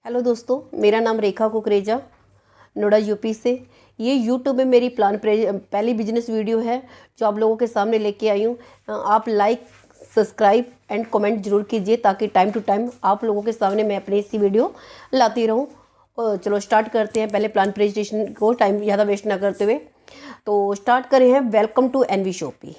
Hello दोस्तों, मेरा नाम रेखा कुकरेजा, नोएडा यूपी से। ये यूट्यूब में मेरी पहली बिजनेस वीडियो है जो आप लोगों के सामने लेके आई हूँ। आप लाइक, सब्सक्राइब एंड कमेंट जरूर कीजिए ताकि टाइम टू टाइम आप लोगों के सामने मैं अपनी इसी वीडियो लाती रहूँ। और चलो स्टार्ट करते हैं। पहले प्लान प्रेजेंटेशन को टाइम ज़्यादा वेस्ट ना करते हुए तो स्टार्ट करें हैं। Welcome to NV shoppy.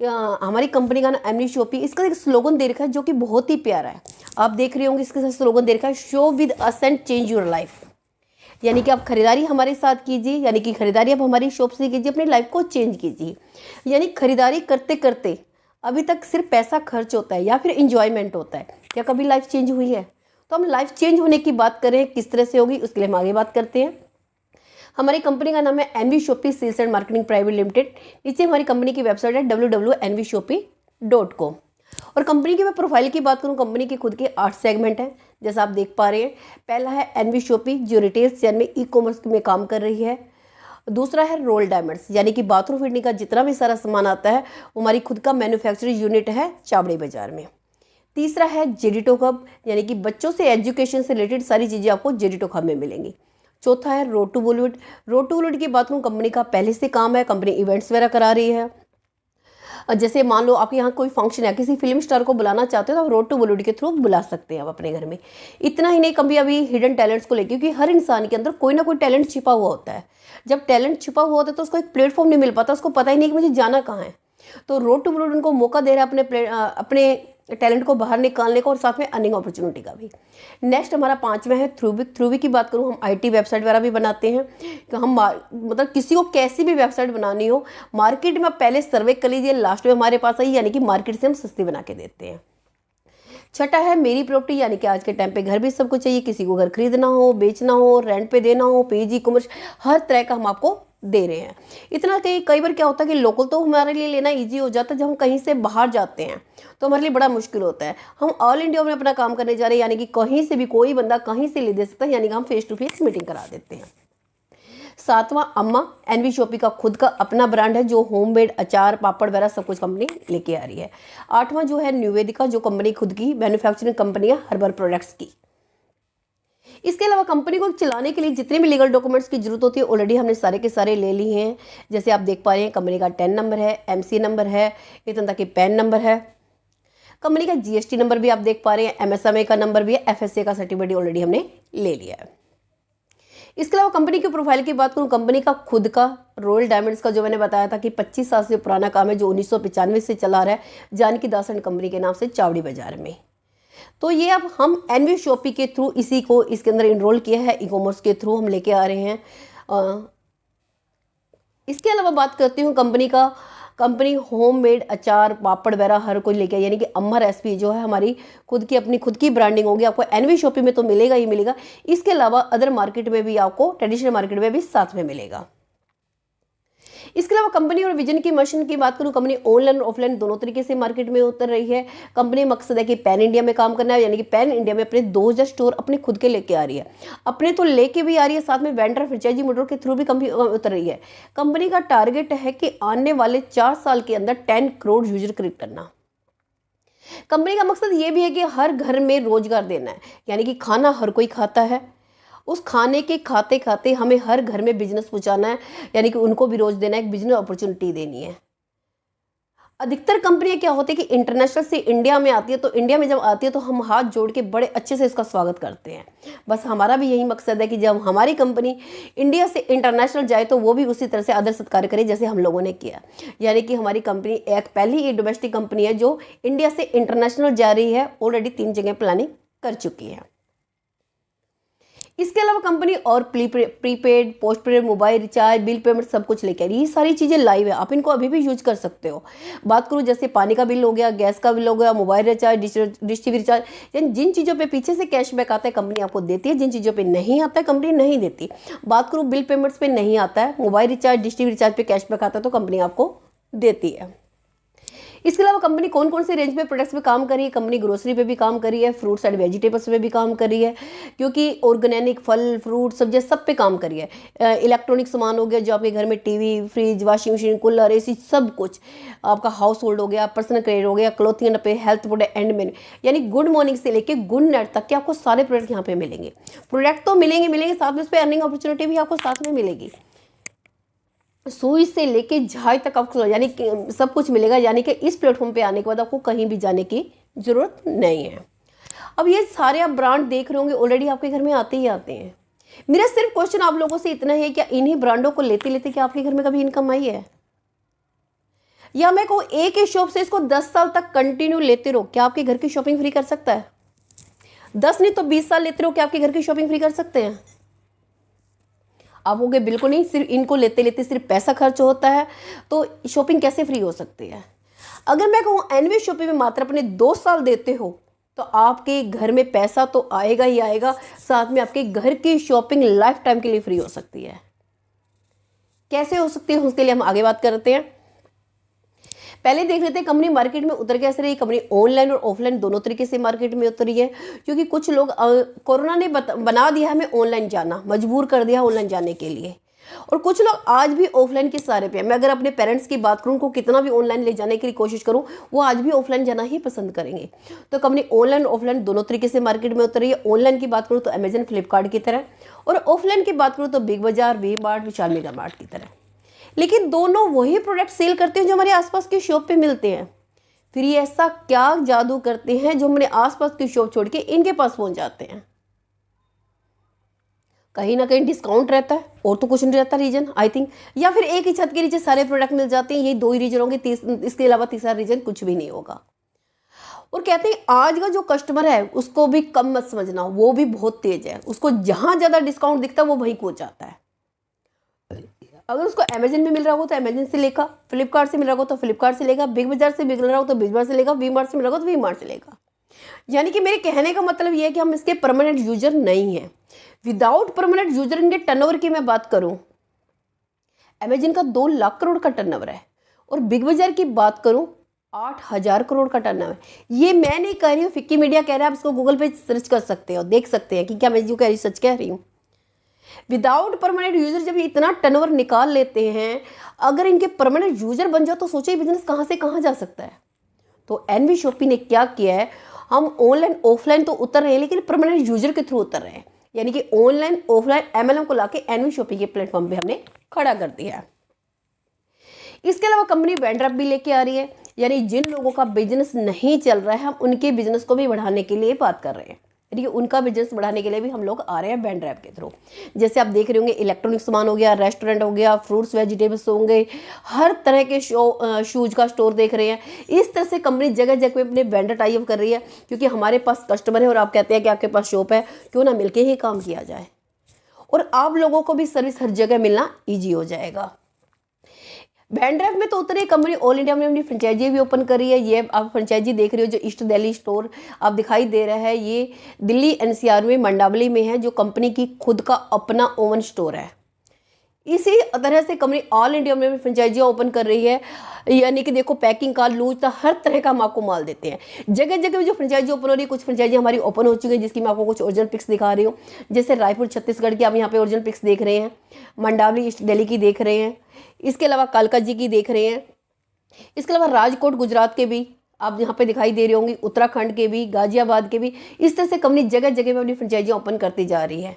हमारी कंपनी का ना एमनी शॉपी, इसका एक स्लोगन दे रखा है जो कि बहुत ही प्यारा है। आप देख रहे होंगे, इसके साथ स्लोगन दे रखा है, show with us and change your life. यानी कि आप खरीदारी हमारे साथ कीजिए, यानी कि खरीदारी आप हमारी शॉप से कीजिए, अपनी लाइफ को चेंज कीजिए। यानी खरीदारी करते करते अभी तक सिर्फ पैसा खर्च होता है या फिर इंजॉयमेंट होता है, क्या कभी लाइफ चेंज हुई है? तो हम लाइफ चेंज होने की बात करें, किस तरह से होगी उसके लिए हम आगे बात करते हैं। हमारी कंपनी का नाम है NV shoppy sales and marketing private limited. नीचे हमारी कंपनी की वेबसाइट है www.nvshopee.com। और कंपनी की मैं प्रोफाइल की बात करूं, कंपनी के खुद के 8 सेगमेंट हैं जैसा आप देख पा रहे हैं। पहला है एनवी शॉपी जो रिटेल सेल में ई कॉमर्स में काम कर रही है। दूसरा है रोल डायमंड्स, यानी कि बाथरूम फिटिंग का जितना भी सारा सामान आता है वो हमारी खुद का मैन्युफैक्चरिंग यूनिट है चावड़ी बाजार में। तीसरा है जेडिटो हब, यानी कि बच्चों से एजुकेशन से रिलेटेड सारी चीज़ें आपको जेडिटो हब में मिलेंगी। चौथा है road to Bollywood. Road to Bollywood की बात करूँ, कंपनी का पहले से काम है, कंपनी इवेंट्स वगैरह करा रही है। जैसे मान लो आपके यहाँ कोई फंक्शन है, किसी फिल्म स्टार को बुलाना चाहते हो तो आप रोड टू बॉलीवुड के थ्रू बुला सकते हैं आप अपने घर में। इतना ही नहीं, कभी अभी हिडन टैलेंट्स को लेकर, क्योंकि हर इंसान के अंदर कोई ना कोई टैलेंट छिपा हुआ होता है। जब टैलेंट छिपा हुआ होता है तो उसको एक प्लेटफॉर्म नहीं मिल पाता, उसको पता ही नहीं कि मुझे जाना कहाँ है। तो रोड टू बॉलीवुड उनको मौका दे रहा है अपने टैलेंट को बाहर निकालने का और साथ में अर्निंग अपॉर्चुनिटी का भी। नेक्स्ट हमारा 5वां है थ्रूविक। थ्रूविक की बात करूँ, हम आईटी वेबसाइट वगैरह भी बनाते हैं कि हम मतलब किसी को कैसी भी वेबसाइट बनानी हो, मार्केट में आप पहले सर्वे कर लीजिए, लास्ट में हमारे पास आई, यानी कि मार्केट से हम सस्ती बना के देते हैं। छठा है मेरी प्रॉपर्टी, यानी कि आज के टाइम पे घर भी सबको चाहिए, किसी को घर खरीदना हो, बेचना हो, रेंट पे देना हो, पीजी कॉमर्स, हर तरह का हम आपको दे रहे हैं। इतना कई बार क्या होता है कि लोकल तो हमारे लिए लेना इजी हो जाता है, जब हम कहीं से बाहर जाते हैं तो हमारे लिए बड़ा मुश्किल होता है। हम ऑल इंडिया में अपना काम करने जा रहे हैं, यानी कि कहीं से भी कोई बंदा कहीं से ले दे सकता है, यानी कि हम फेस टू फेस मीटिंग करा देते हैं। 7वां अम्मा, एनवी शॉपी का खुद का अपना ब्रांड है जो होममेड अचार पापड़ वगैरह सब कुछ कंपनी लेके आ रही है। 8वां जो है निवेदिका, जो कंपनी खुद की मैन्युफैक्चरिंग कंपनी है हर्बल प्रोडक्ट्स की। इसके अलावा कंपनी को चलाने के लिए जितने भी लीगल डॉक्यूमेंट्स की जरूरत होती है ऑलरेडी हमने सारे के सारे ले लिए हैं। जैसे आप देख पा रहे हैं, कंपनी का 10 नंबर है, एमसी नंबर है, इतना तक कि पैन नंबर है, कंपनी का जीएसटी नंबर भी आप देख पा रहे हैं, एमएसएमई का नंबर भी है, एफएसए का सर्टिफिकेट ऑलरेडी हमने ले लिया है। इसके अलावा कंपनी की प्रोफाइल की बात करूं, कंपनी का खुद का रॉयल डायमंड्स का जो मैंने बताया था कि 25 साल से पुराना काम है, जो 1995 से चला रहा है, जानकी दास एंड कंपनी के नाम से चावड़ी बाजार में। तो ये अब हम एनवी शॉपी के थ्रू इसी को इसके अंदर इनरोल किया है, ई कॉमर्स के थ्रू हम लेके आ रहे हैं। इसके अलावा बात करती हूँ कंपनी होममेड अचार पापड़ वगैरह हर कोई लेके, यानी कि अम्मा रेसिपी जो है हमारी खुद की ब्रांडिंग होगी, आपको एनवी शॉपी में तो मिलेगा ही मिलेगा। इसके अलावा अदर मार्केट में भी आपको, ट्रेडिशनल मार्केट में भी साथ में मिलेगा। इसके अलावा कंपनी और विजन की मिशन की बात करूं, कंपनी ऑनलाइन और ऑफलाइन दोनों तरीके से मार्केट में उतर रही है। कंपनी मकसद है कि पैन इंडिया में काम करना है, यानी कि पैन इंडिया में अपने 2000 स्टोर अपने खुद के लेके आ रही है, अपने तो लेके भी आ रही है, साथ में वेंडर फ्रेंचाइजी मॉडल के थ्रू भी कंपनी उतर रही है। कंपनी का टारगेट है कि आने वाले 4 साल के अंदर 10 करोड़ यूजर क्रिएट करना। कंपनी का मकसद ये भी है कि हर घर में रोजगार देना है, यानी कि खाना हर कोई खाता है, उस खाने के खाते खाते हमें हर घर में बिजनेस पहुंचाना है, यानी कि उनको भी रोज देना है, एक बिजनेस अपॉर्चुनिटी देनी है। अधिकतर कंपनियां क्या होती है कि इंटरनेशनल से इंडिया में आती है, तो इंडिया में जब आती है तो हम हाथ जोड़ के बड़े अच्छे से इसका स्वागत करते हैं। बस हमारा भी यही मकसद है कि जब हमारी कंपनी इंडिया से इंटरनेशनल जाए तो वो भी उसी तरह से आदर सत्कार करे जैसे हम लोगों ने किया। यानी कि हमारी कंपनी एक डोमेस्टिक कंपनी है जो इंडिया से इंटरनेशनल जा रही है, ऑलरेडी 3 जगह प्लानिंग कर चुकी है। इसके अलावा कंपनी और prepaid, postpaid, mobile recharge, bill payment सब कुछ लेकर ये सारी चीज़ें लाइव है, आप इनको अभी भी यूज कर सकते हो। बात करूँ जैसे पानी का बिल हो गया, गैस का बिल हो गया, mobile recharge, dish TV recharge, यानी जिन चीज़ों पे पीछे से कैशबैक आता है कंपनी आपको देती है, जिन चीज़ों पे नहीं आता है कंपनी नहीं देती। बात करूँ बिल पेमेंट्स पे नहीं आता है, mobile recharge, dish TV recharge पे कैशबैक आता है तो कंपनी आपको देती है। इसके अलावा कंपनी कौन कौन से रेंज में प्रोडक्ट्स पे काम कर रही है? कंपनी ग्रोसरी पे भी काम कर रही है, फ्रूट्स एंड वेजिटेबल्स पे भी काम कर रही है, क्योंकि ऑर्गेनिक फल फ्रूट सब्जियां सब पे काम कर रही है। इलेक्ट्रॉनिक सामान हो गया, जो आपके घर में TV, fridge, washing machine, cooler, AC, सब कुछ आपका हाउस होल्ड हो गया, पर्सनल केयर हो गया, क्लोथिंग पे, हेल्थ प्रोडक्ट एंड मेन, यानी गुड मॉर्निंग से लेके गुड नाइट तक के आपको सारे प्रोडक्ट यहाँ पे मिलेंगे। प्रोडक्ट तो मिलेंगे साथ में उस पर अर्निंग अपॉर्चुनिटी भी आपको साथ में मिलेगी। सुई से लेके झाई तक आपको यानी कि सब कुछ मिलेगा, यानी कि इस प्लेटफॉर्म पे आने के बाद आपको कहीं भी जाने की जरूरत नहीं है। अब ये सारे आप ब्रांड देख रहे होंगे, ऑलरेडी आपके घर में आते ही आते हैं। मेरा सिर्फ क्वेश्चन आप लोगों से इतना है, क्या इन्हीं ब्रांडों को लेते लेते क्या आपके घर में कभी इनकम आई है? या मैं कहूँ एक ही शॉप से इसको 10 साल तक कंटिन्यू लेते रहो, क्या आपके घर की शॉपिंग फ्री कर सकता है? 10 नहीं तो 20 साल लेते रहो, क्या आपके घर की शॉपिंग फ्री कर सकते हैं? आप होगे बिल्कुल नहीं, सिर्फ इनको लेते लेते सिर्फ पैसा खर्च होता है, तो शॉपिंग कैसे फ्री हो सकती है? अगर मैं कहूँ एनवी शॉपिंग में मात्र अपने 2 साल देते हो तो आपके घर में पैसा तो आएगा ही आएगा, साथ में आपके घर की शॉपिंग लाइफ टाइम के लिए फ्री हो सकती है। कैसे हो सकती है उसके लिए हम आगे बात करते हैं। पहले देख लेते हैं कंपनी मार्केट में उतर कैसे रही। कंपनी ऑनलाइन और ऑफलाइन दोनों तरीके से मार्केट में उतरी है, क्योंकि कुछ लोग कोरोना ने बना दिया हमें ऑनलाइन जाना, मजबूर कर दिया ऑनलाइन जाने के लिए, और कुछ लोग आज भी ऑफलाइन के सहारे पे हैं। मैं अगर अपने पेरेंट्स की बात करूं, उनको कितना भी ऑनलाइन ले जाने की कोशिश करूं, वो आज भी ऑफलाइन जाना ही पसंद करेंगे। तो कंपनी ऑनलाइन ऑफलाइन दोनों तरीके से मार्केट में उतरी है। ऑनलाइन की बात करूं तो अमेजन, फ्लिपकार्ट की तरह, और ऑफलाइन की बात करूं तो big Bazaar, V mart, Vishal mega mart की तरह। लेकिन दोनों वही प्रोडक्ट सेल करते हैं जो हमारे आसपास की शॉप पे मिलते हैं। फिर ये ऐसा क्या जादू करते हैं जो हमारे आसपास की शॉप छोड़ के इनके पास पहुंच जाते हैं? कहीं ना कहीं डिस्काउंट रहता है, और तो कुछ नहीं रहता रीजन आई थिंक, या फिर एक ही छत के नीचे सारे प्रोडक्ट मिल जाते हैं। यही 2 ही रीजन होंगे, इसके अलावा तीसरा रीजन कुछ भी नहीं होगा। और कहते हैं आज का जो कस्टमर है उसको भी कम मत समझना, वो भी बहुत तेज है, उसको जहां ज्यादा डिस्काउंट दिखता है वो वहीं पहुंच जाता है। अगर उसको अमेजन में मिल रहा हो तो अमेजन से लेगा, फ्लिपकार्ट से मिल रहा हो तो फ्लिपकार्ट से लेगा, बिग बाजार से मिल रहा हो तो बिग बाजार से लेगा, वी मार्ट से मिल रहा हो तो वी मार्ट से लेगा। यानी कि मेरे कहने का मतलब ये है कि हम इसके परमानेंट यूजर नहीं है। विदाउट परमानेंट यूजर इनके टर्नओवर की मैं बात करूं, अमेजन का 2 लाख करोड़ का टर्नओवर है, और बिग बाजार की बात करूं 8,000 करोड़ का टर्नओवर। ये मैं नहीं कह रही हूँ, फिक्की मीडिया कह रहा है, आप इसको गूगल पे सर्च कर सकते हो, देख सकते हैं कि क्या मैं जो कह रही सच कह रही हूँ। विदाउट परमानेंट यूजर जब ये इतना टर्नओवर निकाल लेते हैं, अगर इनके परमानेंट यूजर बन जाओ तो सोचो ये बिजनेस कहाँ से कहाँ जा सकता है। तो एनवी शॉपी ने क्या किया है, हम ऑनलाइन ऑफलाइन तो उतर रहे हैं लेकिन परमानेंट यूजर के थ्रू उतर रहे हैं, यानी कि ऑनलाइन ऑफलाइन एमएलएम को लाके एनवी शॉपी के प्लेटफॉर्म पे हमने खड़ा कर दिया है। इसके अलावा कंपनी वेंडर भी लेके आ रही है, यानी जिन लोगों का बिजनेस नहीं चल रहा है हम उनके बिजनेस को भी बढ़ाने के लिए बात कर रहे हैं, यानी उनका बिजनेस बढ़ाने के लिए भी हम लोग आ रहे हैं वेंडर ऐप के थ्रू। जैसे आप देख रहे होंगे इलेक्ट्रॉनिक सामान हो गया, रेस्टोरेंट हो गया, फ्रूट्स वेजिटेबल्स होंगे, हर तरह के शूज का स्टोर देख रहे हैं। इस तरह से कंपनी जगह जगह पे अपने वेंडर टाई अप कर रही है, क्योंकि हमारे पास कस्टमर है और आप कहते हैं कि आपके पास शॉप है, क्यों ना मिलके ही काम किया जाए, और आप लोगों को भी सर्विस हर जगह मिलना ईजी हो जाएगा। वेंडर ऐप में तो उतरे कंपनी ऑल इंडिया में अपनी फ्रेंचाइजी भी ओपन करी है। ये आप फ्रेंचाइजी देख रहे हो जो ईस्ट दिल्ली स्टोर आप दिखाई दे रहा है, ये दिल्ली एनसीआर में मंडावली में है, जो कंपनी की खुद का अपना ओवन स्टोर है। इसी तरह से कंपनी ऑल इंडिया में फ्रेंचाइजियाँ ओपन कर रही है, यानी कि देखो पैकिंग का लूज तक हर तरह का हम आपको माल देते हैं। जगह जगह जो फ्रेंचाइजी ओपन हो रही है, कुछ फ्रेंचाइजी हमारी ओपन हो चुकी है जिसकी मैं आपको कुछ ओरिजिनल पिक्स दिखा रही हूँ। जैसे रायपुर छत्तीसगढ़ की आप यहाँ पे ओरिजिनल पिक्स देख रहे हैं, मंडावली ईस्ट दिल्ली की देख रहे हैं, इसके अलावा कालका जी की देख रहे हैं, इसके अलावा राजकोट गुजरात के भी आप यहाँ पे दिखाई दे रही होंगी, उत्तराखंड के भी, गाजियाबाद के भी। इस तरह से कंपनी जगह जगह में अपनी फ्रेंचाइजियाँ ओपन करती जा रही है।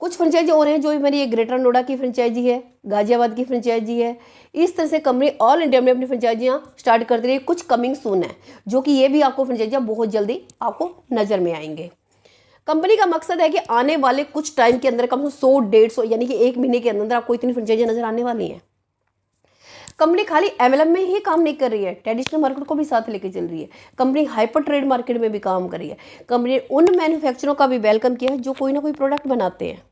कुछ फ्रेंचाइजी और हैं जो मेरी एक ग्रेटर नोएडा की फ्रेंचाइजी है, गाजियाबाद की फ्रेंचाइजी है। इस तरह से कंपनी ऑल इंडिया में अपनी फ्रेंचाइजियाँ स्टार्ट कर रही है। कुछ कमिंग सून है, जो कि ये भी आपको फ्रेंचाइजियाँ बहुत जल्दी आपको नज़र में आएंगे। कंपनी का मकसद है कि आने वाले कुछ टाइम के अंदर कम से 100-150 यानी कि 1 महीने के अंदर आपको इतनी फ्रेंचाइजियाँ नजर आने वाली हैं। कंपनी खाली एमएलएम में ही काम नहीं कर रही है, ट्रेडिशनल मार्केट को भी साथ लेके चल रही है। कंपनी हाइपर ट्रेड मार्केट में भी काम कर रही है। कंपनी ने उन मैन्युफैक्चररों का भी वेलकम किया है जो कोई ना कोई प्रोडक्ट बनाते हैं,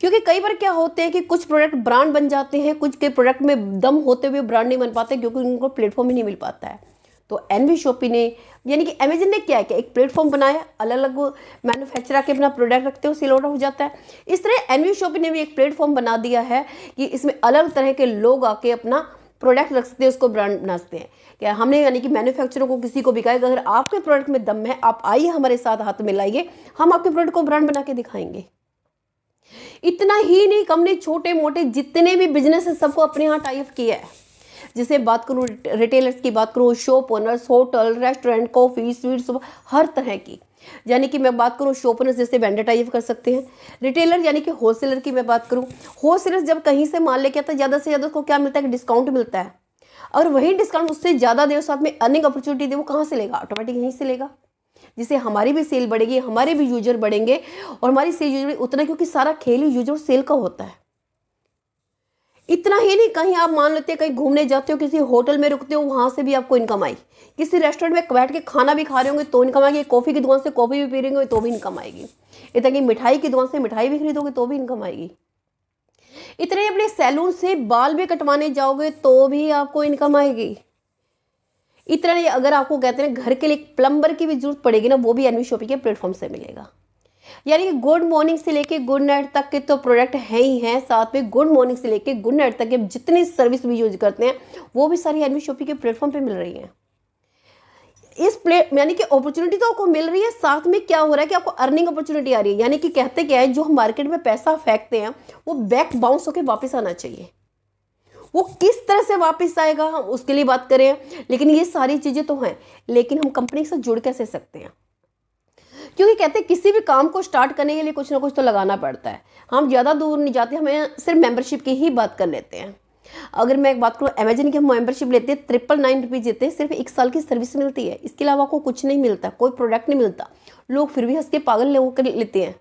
क्योंकि कई बार क्या होते हैं कि कुछ प्रोडक्ट ब्रांड बन जाते हैं, कुछ के प्रोडक्ट में दम होते हुए ब्रांड नहीं बन पाते क्योंकि उनको प्लेटफॉर्म ही नहीं मिल पाता है। तो एनवी शॉपी ने यानी कि अमेजन ने क्या है कि एक प्लेटफॉर्म बनाया, अलग अलग मैन्युफैक्चरर के अपना प्रोडक्ट रखते हो, सेल ऑर्डर हो जाता है। इस तरह एनवी शॉपी ने भी एक प्लेटफॉर्म बना दिया है कि इसमें अलग तरह के लोग आके अपना प्रोडक्ट रख सकते हैं, उसको ब्रांड बना सकते हैं। क्या हमने यानी कि मैन्युफैक्चरर को किसी को बिकाएगा, अगर आपके प्रोडक्ट में दम है, आप आइए हमारे साथ हाथ मिलाइए, हम आपके प्रोडक्ट को ब्रांड बना के दिखाएंगे। इतना ही नहीं, कंपनी छोटे मोटे जितने भी बिजनेस है सबको अपने यहाँ टाई अप किया है। जैसे बात करूँ रिटेलर्स की, बात करूँ shop owners, hotel, restaurant, coffee, sweets, हर तरह की। यानी कि मैं बात करूँ शॉप ओनर्स जैसे वेंडर टाई अप कर सकते हैं। रिटेलर यानी कि होलसेलर की मैं बात करूँ, होलसेलर जब कहीं से माल लेके आता है ज़्यादा से ज़्यादा उसको क्या मिलता है कि डिस्काउंट मिलता है। और वही डिस्काउंट उससे ज़्यादा दे, साथ में अर्निंग अपॉर्चुनिटी दे, वो कहाँ से लेगा? ऑटोमेटिक यहीं से लेगा, जिससे हमारी भी सेल बढ़ेगी, हमारे भी यूजर बढ़ेंगे और हमारी सेल यूजर उतना, क्योंकि सारा खेल ही यूजर सेल का होता है। इतना ही नहीं, कहीं आप मान लेते हैं कहीं घूमने जाते हो, किसी होटल में रुकते हो, वहां से भी आपको इनकम आई। किसी रेस्टोरेंट में बैठ के खाना भी खा रहे होंगे तो इनकम आएगी, कॉफ़ी की दुकान से कॉफ़ी भी पी रहे होंगे तो भी इनकम आएगी, इतना कि मिठाई की दुकान से मिठाई भी खरीदोगे तो भी इनकम आएगी। इतने अपने सैलून से बाल भी कटवाने जाओगे तो भी आपको इनकम आएगी। इतना नहीं, अगर आपको कहते हैं घर के लिए प्लम्बर की भी जरूरत पड़ेगी ना, वो भी एनवी शॉपिंग के प्लेटफॉर्म से मिलेगा। यानी कि गुड मॉर्निंग से लेके गुड नाइट तक के तो प्रोडक्ट है ही हैं, साथ में गुड मॉर्निंग से लेके गुड नाइट तक के जितनी सर्विस भी यूज करते हैं वो भी सारी एनवी शॉपिंग के प्लेटफॉर्म पे मिल रही हैं। यानी कि अपॉर्चुनिटी तो आपको मिल रही है, साथ में क्या हो रहा है कि आपको अर्निंग अपॉर्चुनिटी आ रही है। यानी कि कहते क्या है, जो हम मार्केट में पैसा फेंकते हैं वो बैक बाउंस होकर वापस आना चाहिए। वो किस तरह से वापस आएगा हम उसके लिए बात करें, लेकिन ये सारी चीजें तो हैं, लेकिन हम कंपनी से जुड़ कैसे सकते हैं? क्योंकि कहते हैं किसी भी काम को स्टार्ट करने के लिए कुछ ना कुछ तो लगाना पड़ता है। हम ज़्यादा दूर नहीं जाते, हमें सिर्फ मेंबरशिप की ही बात कर लेते हैं। अगर मैं एक बात करूँ, अमेजन की हम मेंबरशिप लेते हैं, 999 रुपीज़ देते हैं, सिर्फ 1 साल की सर्विस मिलती है। इसके अलावा आपको कुछ नहीं मिलता, कोई प्रोडक्ट नहीं मिलता। लोग फिर भी हंस के पागल होकर लेते हैं।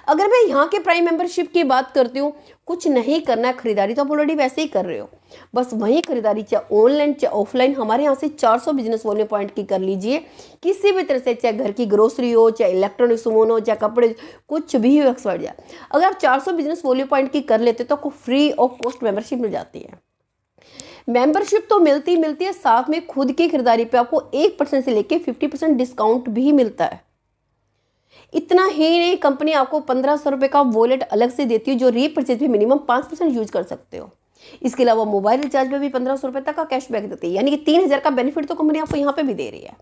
अगर मैं यहाँ के प्राइम मेंबरशिप की बात करती हूँ, कुछ नहीं करना है, खरीदारी तो आप ऑलरेडी वैसे ही कर रहे हो, बस वही खरीदारी चाहे ऑनलाइन चाहे ऑफलाइन हमारे यहाँ से 400 बिजनेस वॉल्यूम पॉइंट की कर लीजिए। किसी भी तरह से, चाहे घर की ग्रोसरी हो, चाहे इलेक्ट्रॉनिक सामान हो, चाहे कपड़े, कुछ भी हो, एक्सपर्ट जाए, अगर आप 400 बिजनेस वॉल्यूम पॉइंट की कर लेते तो आपको फ्री ऑफ कॉस्ट मेंबरशिप मिल जाती है। मेंबरशिप तो मिलती है, साथ में खुद की खरीदारी पे आपको 1% से लेके 50% डिस्काउंट भी मिलता है। इतना ही नहीं, कंपनी आपको 1500 रुपये का वॉलेट अलग से देती है, जो रीपरचेज भी मिनिमम 5% यूज कर सकते हो। इसके अलावा मोबाइल रिचार्ज पे भी 1500 रुपये तक का कैशबैक देती है, यानी कि 3000 का बेनिफिट तो कंपनी आपको यहाँ पे भी दे रही है।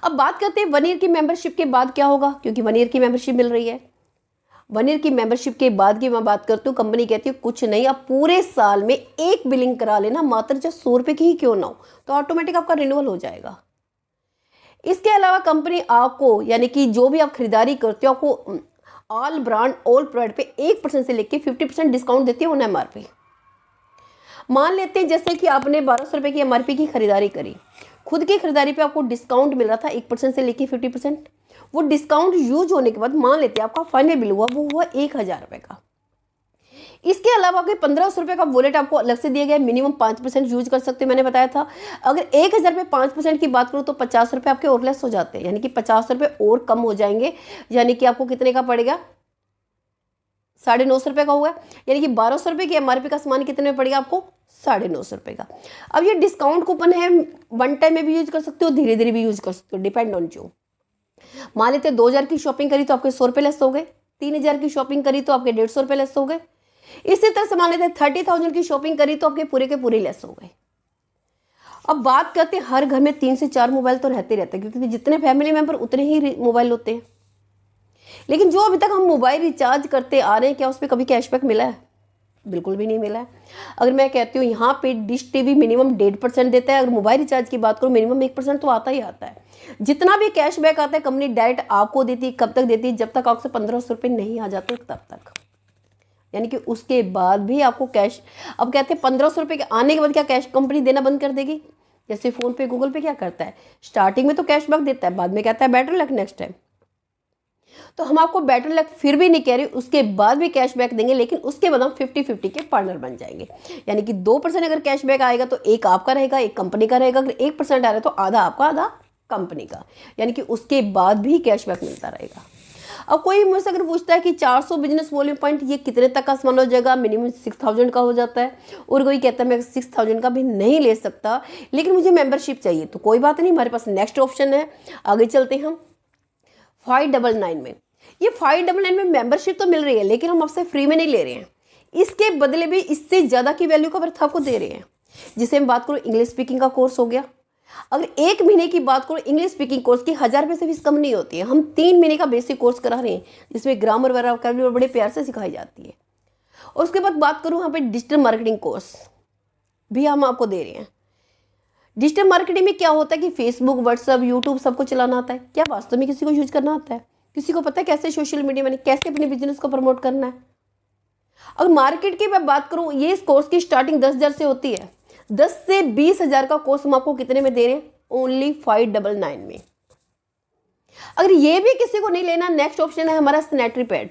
अब बात करते हैं 1 ईयर की मेंबरशिप के बाद क्या होगा, क्योंकि 1 ईयर की मेंबरशिप मिल रही है। 1 ईयर की मेंबरशिप के बाद की मैं बात करती हूँ, कंपनी कहती है कुछ नहीं, आप पूरे साल में एक बिलिंग करा लेना, मात्र चाहे 100 रुपये की ही क्यों ना हो, तो ऑटोमेटिक आपका रिन्यूअल हो जाएगा। इसके अलावा कंपनी आपको, यानी कि जो भी आप खरीदारी करते हो, आपको ऑल ब्रांड ऑल प्रोडक्ट पे 1% से लेके 50% डिस्काउंट देती है ऑन एमआरपी। मान लेते हैं जैसे कि आपने 1200 रुपये की एमआरपी की खरीदारी करी, खुद की खरीदारी पे आपको डिस्काउंट मिल रहा था 1% से लेके 50%। वो डिस्काउंट यूज होने के बाद मान लेते हैं आपका फाइनल बिल हुआ, वो हुआ 1000 रुपये का। इसके अलावा आपके 1500 रुपये का वॉलेट आपको अलग से दिया गया है, मिनिमम 5% यूज कर सकते हैं, मैंने बताया था। अगर 1000 पे 5% की बात करूँ तो 50 रुपये आपके और लेस हो जाते हैं, यानी कि 50 रुपये और कम हो जाएंगे। यानी कि आपको कितने का पड़ेगा, 950 रुपये का हुआ, यानी कि 1200 रुपये की एमआरपी का सामान कितने में पड़ेगा आपको, 950 रुपये का। अब ये डिस्काउंट कूपन है, वन टाइम में भी यूज कर सकते हो, धीरे धीरे भी यूज कर सकते हो, डिपेंड ऑन जो। मान लेते 2000 की शॉपिंग करी तो आपके 100 रुपये लेस हो गए, 3000 की शॉपिंग करी तो आपके 150 रुपये लेस हो गए। इसी तरह से मान लेते 30,000 की शॉपिंग करी तो आपके पूरे के पूरे लेस हो गए। अब बात करते हैं, हर घर में 3 से 4 मोबाइल तो रहते रहते हैं, क्योंकि जितने फैमिली मेंबर उतने ही मोबाइल होते हैं। लेकिन जो अभी तक हम मोबाइल रिचार्ज करते आ रहे हैं, क्या उस पर कभी कैशबैक मिला है? बिल्कुल भी नहीं मिला है। अगर मैं कहती हूँ यहाँ पे डिश टीवी मिनिमम 1.5% देता है, अगर मोबाइल रिचार्ज की बात करूँ मिनिमम 1% तो आता ही आता है। जितना भी कैशबैक आता है कंपनी डायरेक्ट आपको देती है, कब तक देती है, जब तक आपसे 1500 रुपये नहीं आ जाते तब तक, यानी कि उसके बाद भी आपको कैश। अब कहते हैं 1500 रुपये के आने के बाद क्या कैश कंपनी देना बंद कर देगी? जैसे फोन पे गूगल पे क्या करता है, स्टार्टिंग में तो कैशबैक देता है, बाद में कहता है बेटर लक नेक्स्ट टाइम। तो हम आपको बेटर लक फिर भी नहीं कह रहे, उसके बाद भी कैशबैक देंगे, लेकिन उसके बाद हम 50-50 के पार्टनर बन जाएंगे। यानी कि 2% अगर कैशबैक आएगा तो एक आपका रहेगा, एक कंपनी का रहेगा। अगर 1% आ रहा है तो आधा आपका आधा कंपनी का, यानी कि उसके बाद भी कैशबैक मिलता रहेगा। अब कोई मुझसे अगर पूछता है कि 400 बिजनेस वॉल्यूम पॉइंट ये कितने तक का सामान हो जाएगा, मिनिमम 6000 का हो जाता है, और कोई कहता है मैं 6000 का भी नहीं ले सकता लेकिन मुझे मेंबरशिप चाहिए, तो कोई बात नहीं, हमारे पास नेक्स्ट ऑप्शन है। आगे चलते हैं हम 599 में। ये 599 में मेंबरशिप तो मिल रही है, लेकिन हम आपसे फ्री में नहीं ले रहे हैं, इसके बदले भी इससे ज़्यादा की वैल्यू का वर्थ आपको दे रहे हैं। जिसे मैं बात करूँ इंग्लिश स्पीकिंग का कोर्स हो गया। अगर 1 महीने की बात करूँ इंग्लिश स्पीकिंग कोर्स की 1000 रुपये से फीस कम नहीं होती है। हम 3 महीने का बेसिक कोर्स करा रहे हैं जिसमें ग्रामर वगैरह बड़े प्यार से सिखाई जाती है। और उसके बाद बात करूँ यहाँ पे डिजिटल मार्केटिंग कोर्स भी हम आपको दे रहे हैं। डिजिटल मार्केटिंग में क्या होता है कि फेसबुक, व्हाट्सअप, यूट्यूब सबको चलाना आता है। क्या वास्तव में किसी को यूज करना आता है? किसी को पता है कैसे सोशल मीडिया में कैसे अपने बिजनेस को प्रमोट करना है? अगर मार्केट की मैं बात करूं, ये इस कोर्स की स्टार्टिंग 10,000 से होती है। 10 से 20,000 का कोर्स हम आपको कितने में दे रहे हैं? ओनली 599 में। अगर ये भी किसी को नहीं लेना, नेक्स्ट ऑप्शन है हमारा सैनिटरी पैड।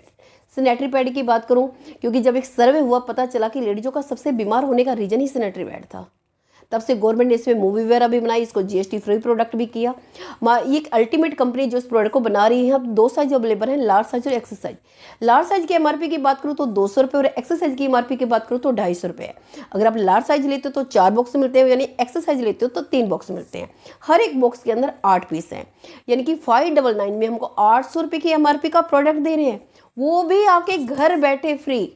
सैनिटरी पैड की बात करूं, क्योंकि जब एक सर्वे हुआ पता चला कि लेडीजों का सबसे बीमार होने का रीजन ही सैनिटरी पैड था। तब से गवर्नमेंट ने इसमें मूवी वगैरह भी बनाई, इसको जीएसटी फ्री प्रोडक्ट भी किया। ये एक अल्टीमेट कंपनी जो इस प्रोडक्ट को बना रही है। अब 2 साइज अवेलेबल है, लार्ज साइज और एक्सेस साइज। लार्ज साइज की एमआरपी की बात करूँ तो 200 रुपये और एक्सेस साइज की एमआरपी की बात करूँ तो 250 रुपये है। अगर आप लार्ज साइज लेते हो तो 4 बॉक्स मिलते हैं, यानी एक्सेस साइज लेते हो तो 3 बॉक्स मिलते हैं। हर एक बॉक्स के अंदर 8 पीस हैं, यानी कि 599 में हमको 800 रुपये की एमआरपी का प्रोडक्ट दे रहे हैं, वो भी आपके घर बैठे फ्री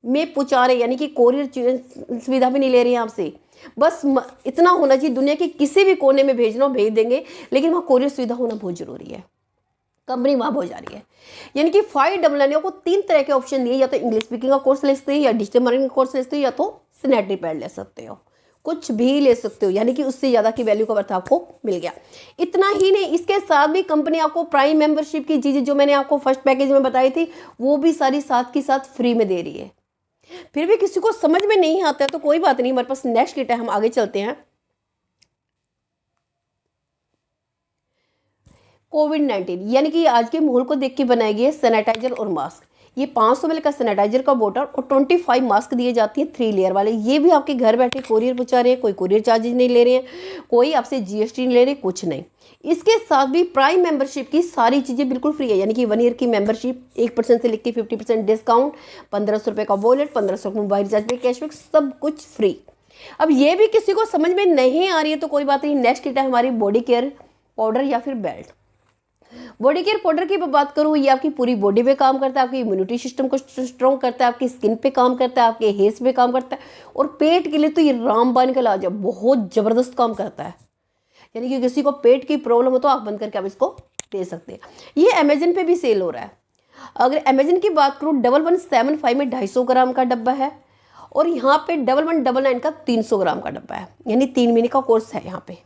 में पहुँचा रहे, यानी कि कोरियर सुविधा भी नहीं ले रही है आपसे। बस इतना होना चाहिए, दुनिया के किसी भी कोने में भेजना हो भेज देंगे, लेकिन वहाँ कोरियर सुविधा होना बहुत जरूरी है। कंपनी वहाँ बहुत जा रही है, यानी कि 599 को 3 तरह के ऑप्शन दिए, या तो इंग्लिश स्पीकिंग का कोर्स ले सकते हैं, या डिजिटल मार्केटिंग का कोर्स ले सकते हो, या तो सैनिटरी पैड ले सकते हो, कुछ भी ले सकते हो, यानी कि उससे ज़्यादा की वैल्यू का अर्थ आपको मिल गया। इतना ही नहीं, इसके साथ भी कंपनी आपको प्राइम मेंबरशिप की चीज़ें जो मैंने आपको फर्स्ट पैकेज में बताई थी वो भी सारी साथ की साथ फ्री में दे रही है। फिर भी किसी को समझ में नहीं आता है तो कोई बात नहीं, हमारे पास नेक्स्ट किट है, हम आगे चलते हैं। कोविड-19 यानी कि आज के माहौल को देख के बनाई गई है सैनिटाइजर और मास्क। ये 500 ml का सैनिटाइजर का बोतल और 25 मास्क दिए जाती है 3 लेयर वाले। ये भी आपके घर बैठे कोरियर पहुंचा रहे हैं, कोई कोरियर चार्जेस नहीं ले रहे हैं, कोई आपसे जीएसटी नहीं ले रहे, कुछ नहीं। इसके साथ भी प्राइम मेंबरशिप की सारी चीज़ें बिल्कुल फ्री है, यानी कि 1 ईयर की मेंबरशिप, 1% से लिख के 50% डिस्काउंट, 1500 रुपये का वॉलेट, 1500 का मोबाइल रिचार्ज पे कैशबैक, सब कुछ फ्री। अब ये भी किसी को समझ में नहीं आ रही है तो कोई बात नहीं, नेक्स्ट किट है हमारी बॉडी केयर पाउडर या फिर बेल्ट। बॉडी केयर पाउडर की बात करूँ, ये आपकी पूरी बॉडी पे काम करता है, आपकी इम्यूनिटी सिस्टम को स्ट्रॉन्ग करता है, आपकी स्किन पे काम करता है, आपके हेयर्स पे काम करता है, और पेट के लिए तो ये रामबाण का इलाज है, बहुत ज़बरदस्त काम करता है। यानी कि किसी को पेट की प्रॉब्लम हो तो आप बंद करके आप इसको दे सकते हैं। ये अमेजन पे भी सेल हो रहा है। अगर अमेजन की बात करूँ 1175 में 250 ग्राम का डब्बा है, और यहाँ पे 1199 का 300 ग्राम का डब्बा है, यानी 3 महीने का कोर्स है यहाँ पे।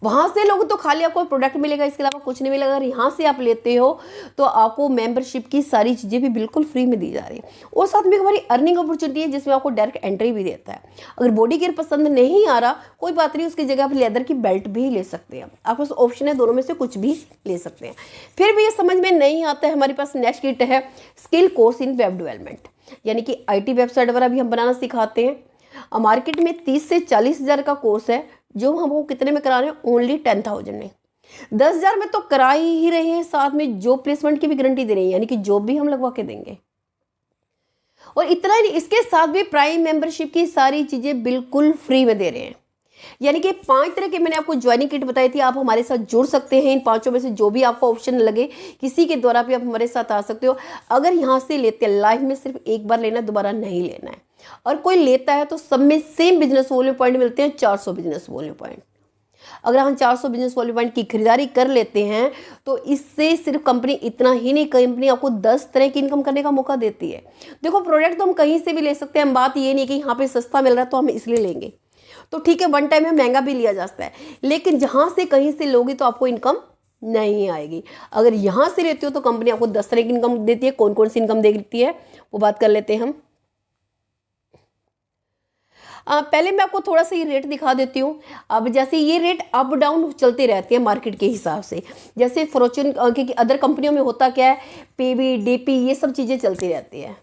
वहाँ से लोग तो खाली आपको प्रोडक्ट मिलेगा, इसके अलावा कुछ नहीं मिलेगा। अगर यहाँ से आप लेते हो तो आपको मेंबरशिप की सारी चीज़ें भी बिल्कुल फ्री में दी जा रही है, और साथ में हमारी अर्निंग अपॉर्चुनिटी है जिसमें आपको डायरेक्ट एंट्री भी देता है। अगर बॉडी केयर पसंद नहीं आ रहा कोई बात नहीं, उसकी जगह आप लेदर की बेल्ट भी ले सकते हैं, आपके पास ऑप्शन है, दोनों में से कुछ भी ले सकते हैं। फिर भी ये समझ में नहीं आता है, हमारे पास नेक्स्ट किट है skill course in web development, यानी कि IT वेबसाइट वगैरह भी हम बनाना सिखाते हैं। मार्केट में 30 से 40 हज़ार का कोर्स है, जो हमको कितने में करा रहे हैं? ओनली 10,000 में। 10,000 में तो करा ही रहे हैं, साथ में जॉब प्लेसमेंट की भी गारंटी दे रहे हैं, यानी कि जॉब भी हम लगवा के देंगे। और इतना ही, इसके साथ भी प्राइम मेंबरशिप की सारी चीज़ें बिल्कुल फ्री में दे रहे हैं। यानी कि 5 तरह के मैंने आपको ज्वाइनिंग किट बताई थी, आप हमारे साथ जुड़ सकते हैं। इन 5 में से जो भी आपको ऑप्शन लगे, किसी के द्वारा भी आप हमारे साथ आ सकते हो। अगर यहाँ से लेते हैं, लाइफ में सिर्फ एक बार लेना, दोबारा नहीं लेना है। और कोई लेता है तो सब में सेम बिजनेस वॉल्यूम पॉइंट मिलते हैं, 400 बिजनेस वॉल्यूम पॉइंट। अगर हम 400 बिजनेस वॉल्यूम पॉइंट की खरीदारी कर लेते हैं तो इससे सिर्फ कंपनी इतना ही नहीं, कंपनी आपको 10 तरह की इनकम करने का मौका देती है। देखो, प्रोडक्ट तो हम कहीं से भी ले सकते हैं, बात ये नहीं कि यहाँ पे सस्ता मिल रहा है तो हम इसलिए लेंगे, तो ठीक है, वन टाइम में महंगा भी लिया जाता है, लेकिन जहाँ से कहीं से लोगे तो आपको इनकम नहीं आएगी। अगर यहाँ से लेते हो तो कंपनी आपको 10 तरह की इनकम देती है। कौन कौन सी इनकम देती है वो बात कर लेते हैं हम। पहले मैं आपको थोड़ा सा ये रेट दिखा देती हूँ। अब जैसे ये रेट अप डाउन चलते रहते हैं मार्केट के हिसाब से, जैसे फॉर्च्यून की अदर कंपनियों में होता क्या है, PV DP ये सब चीज़ें चलती रहती है,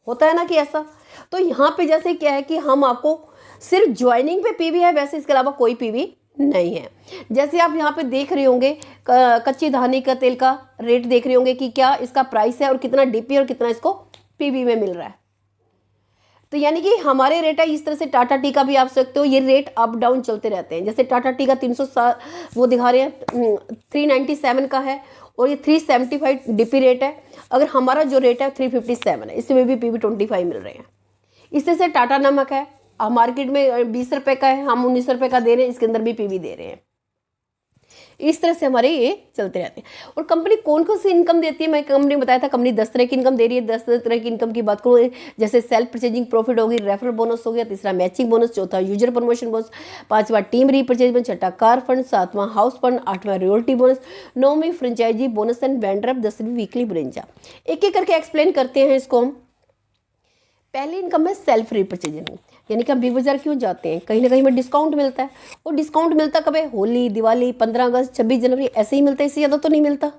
होता है ना कि ऐसा। तो यहाँ पे जैसे क्या है कि हम आपको सिर्फ ज्वाइनिंग पे PV है, वैसे इसके अलावा कोई PV नहीं है। जैसे आप यहाँ पे देख रहे होंगे कच्ची धानी का तेल का रेट देख रहे होंगे कि क्या इसका प्राइस है और कितना DP और कितना इसको PV में मिल रहा है। तो यानी कि हमारे रेट है, इस तरह से टाटा टी का भी आप सकते हो, ये रेट अप डाउन चलते रहते हैं। जैसे टाटा टी का 300 वो दिखा रहे हैं 397 का है, और ये 375 DP रेट है। अगर हमारा जो रेट है 357 है, इसमें भी PV 25 मिल रहे हैं। इस तरह से टाटा नमक है मार्केट में 20 रुपए का है, हम 19 रुपए का दे रहे हैं, इसके अंदर भी पीवी दे रहे हैं। इस तरह से हमारे ये चलते रहते हैं। और कंपनी कौन कौन सी इनकम देती है, मैं कंपनी बताया था कंपनी 10 तरह की इनकम दे रही है। 10 तरह की इनकम की बात करूँ, जैसे सेल्फ परचेजिंग प्रॉफिट होगी, रेफरल बोनस हो गया, तीसरा मैचिंग बोनस, चौथा यूजर प्रमोशन बोनस, पांचवा टीम रीपरचेजमेंट, छठा कार फंड, सातवां हाउस फंड, आठवां रॉयल्टी बोनस, नौवीं फ्रेंचाइजी बोनस एंड वेंडर, 10वीं वीकली ब्रेंजा। एक एक करके एक्सप्लेन करते हैं इसको हम। पहली इनकम है सेल्फ रीपरचेजिंग, यानी कि हम बिग बाजार क्यों जाते हैं, कहीं ना कहीं हमें डिस्काउंट मिलता है। और डिस्काउंट मिलता कब है, होली, दिवाली, 15 अगस्त, 26 जनवरी, ऐसे ही मिलता है, इससे ज़्यादा तो नहीं मिलता,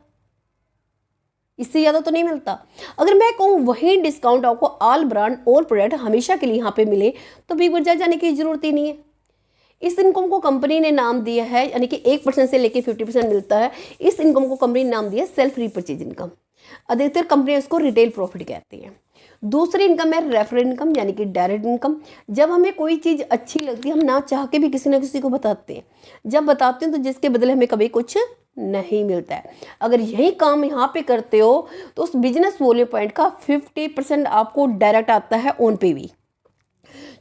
इससे ज़्यादा तो नहीं मिलता। अगर मैं कहूँ वही डिस्काउंट आपको ऑल ब्रांड और प्रोडक्ट हमेशा के लिए यहाँ पे मिले तो बिग बाजार जाने की जरूरत ही नहीं है। इस इनकम को कंपनी ने नाम दिया है, यानी कि 1% से लेकर 50% मिलता है, इस इनकम को कंपनी ने नाम दिया सेल्फ रीपरचेज इनकम। अधिकतर कंपनियां इसको रिटेल प्रॉफिट कहती हैं। दूसरी इनकम है रेफरल इनकम, यानी कि डायरेक्ट इनकम। जब हमें कोई चीज़ अच्छी लगती है, हम ना चाह के भी किसी ना किसी को बताते हैं। जब बताते हैं तो जिसके बदले हमें कभी कुछ नहीं मिलता है। अगर यही काम यहाँ पे करते हो तो उस बिजनेस वैल्यू पॉइंट का 50% आपको डायरेक्ट आता है ऑन पे भी,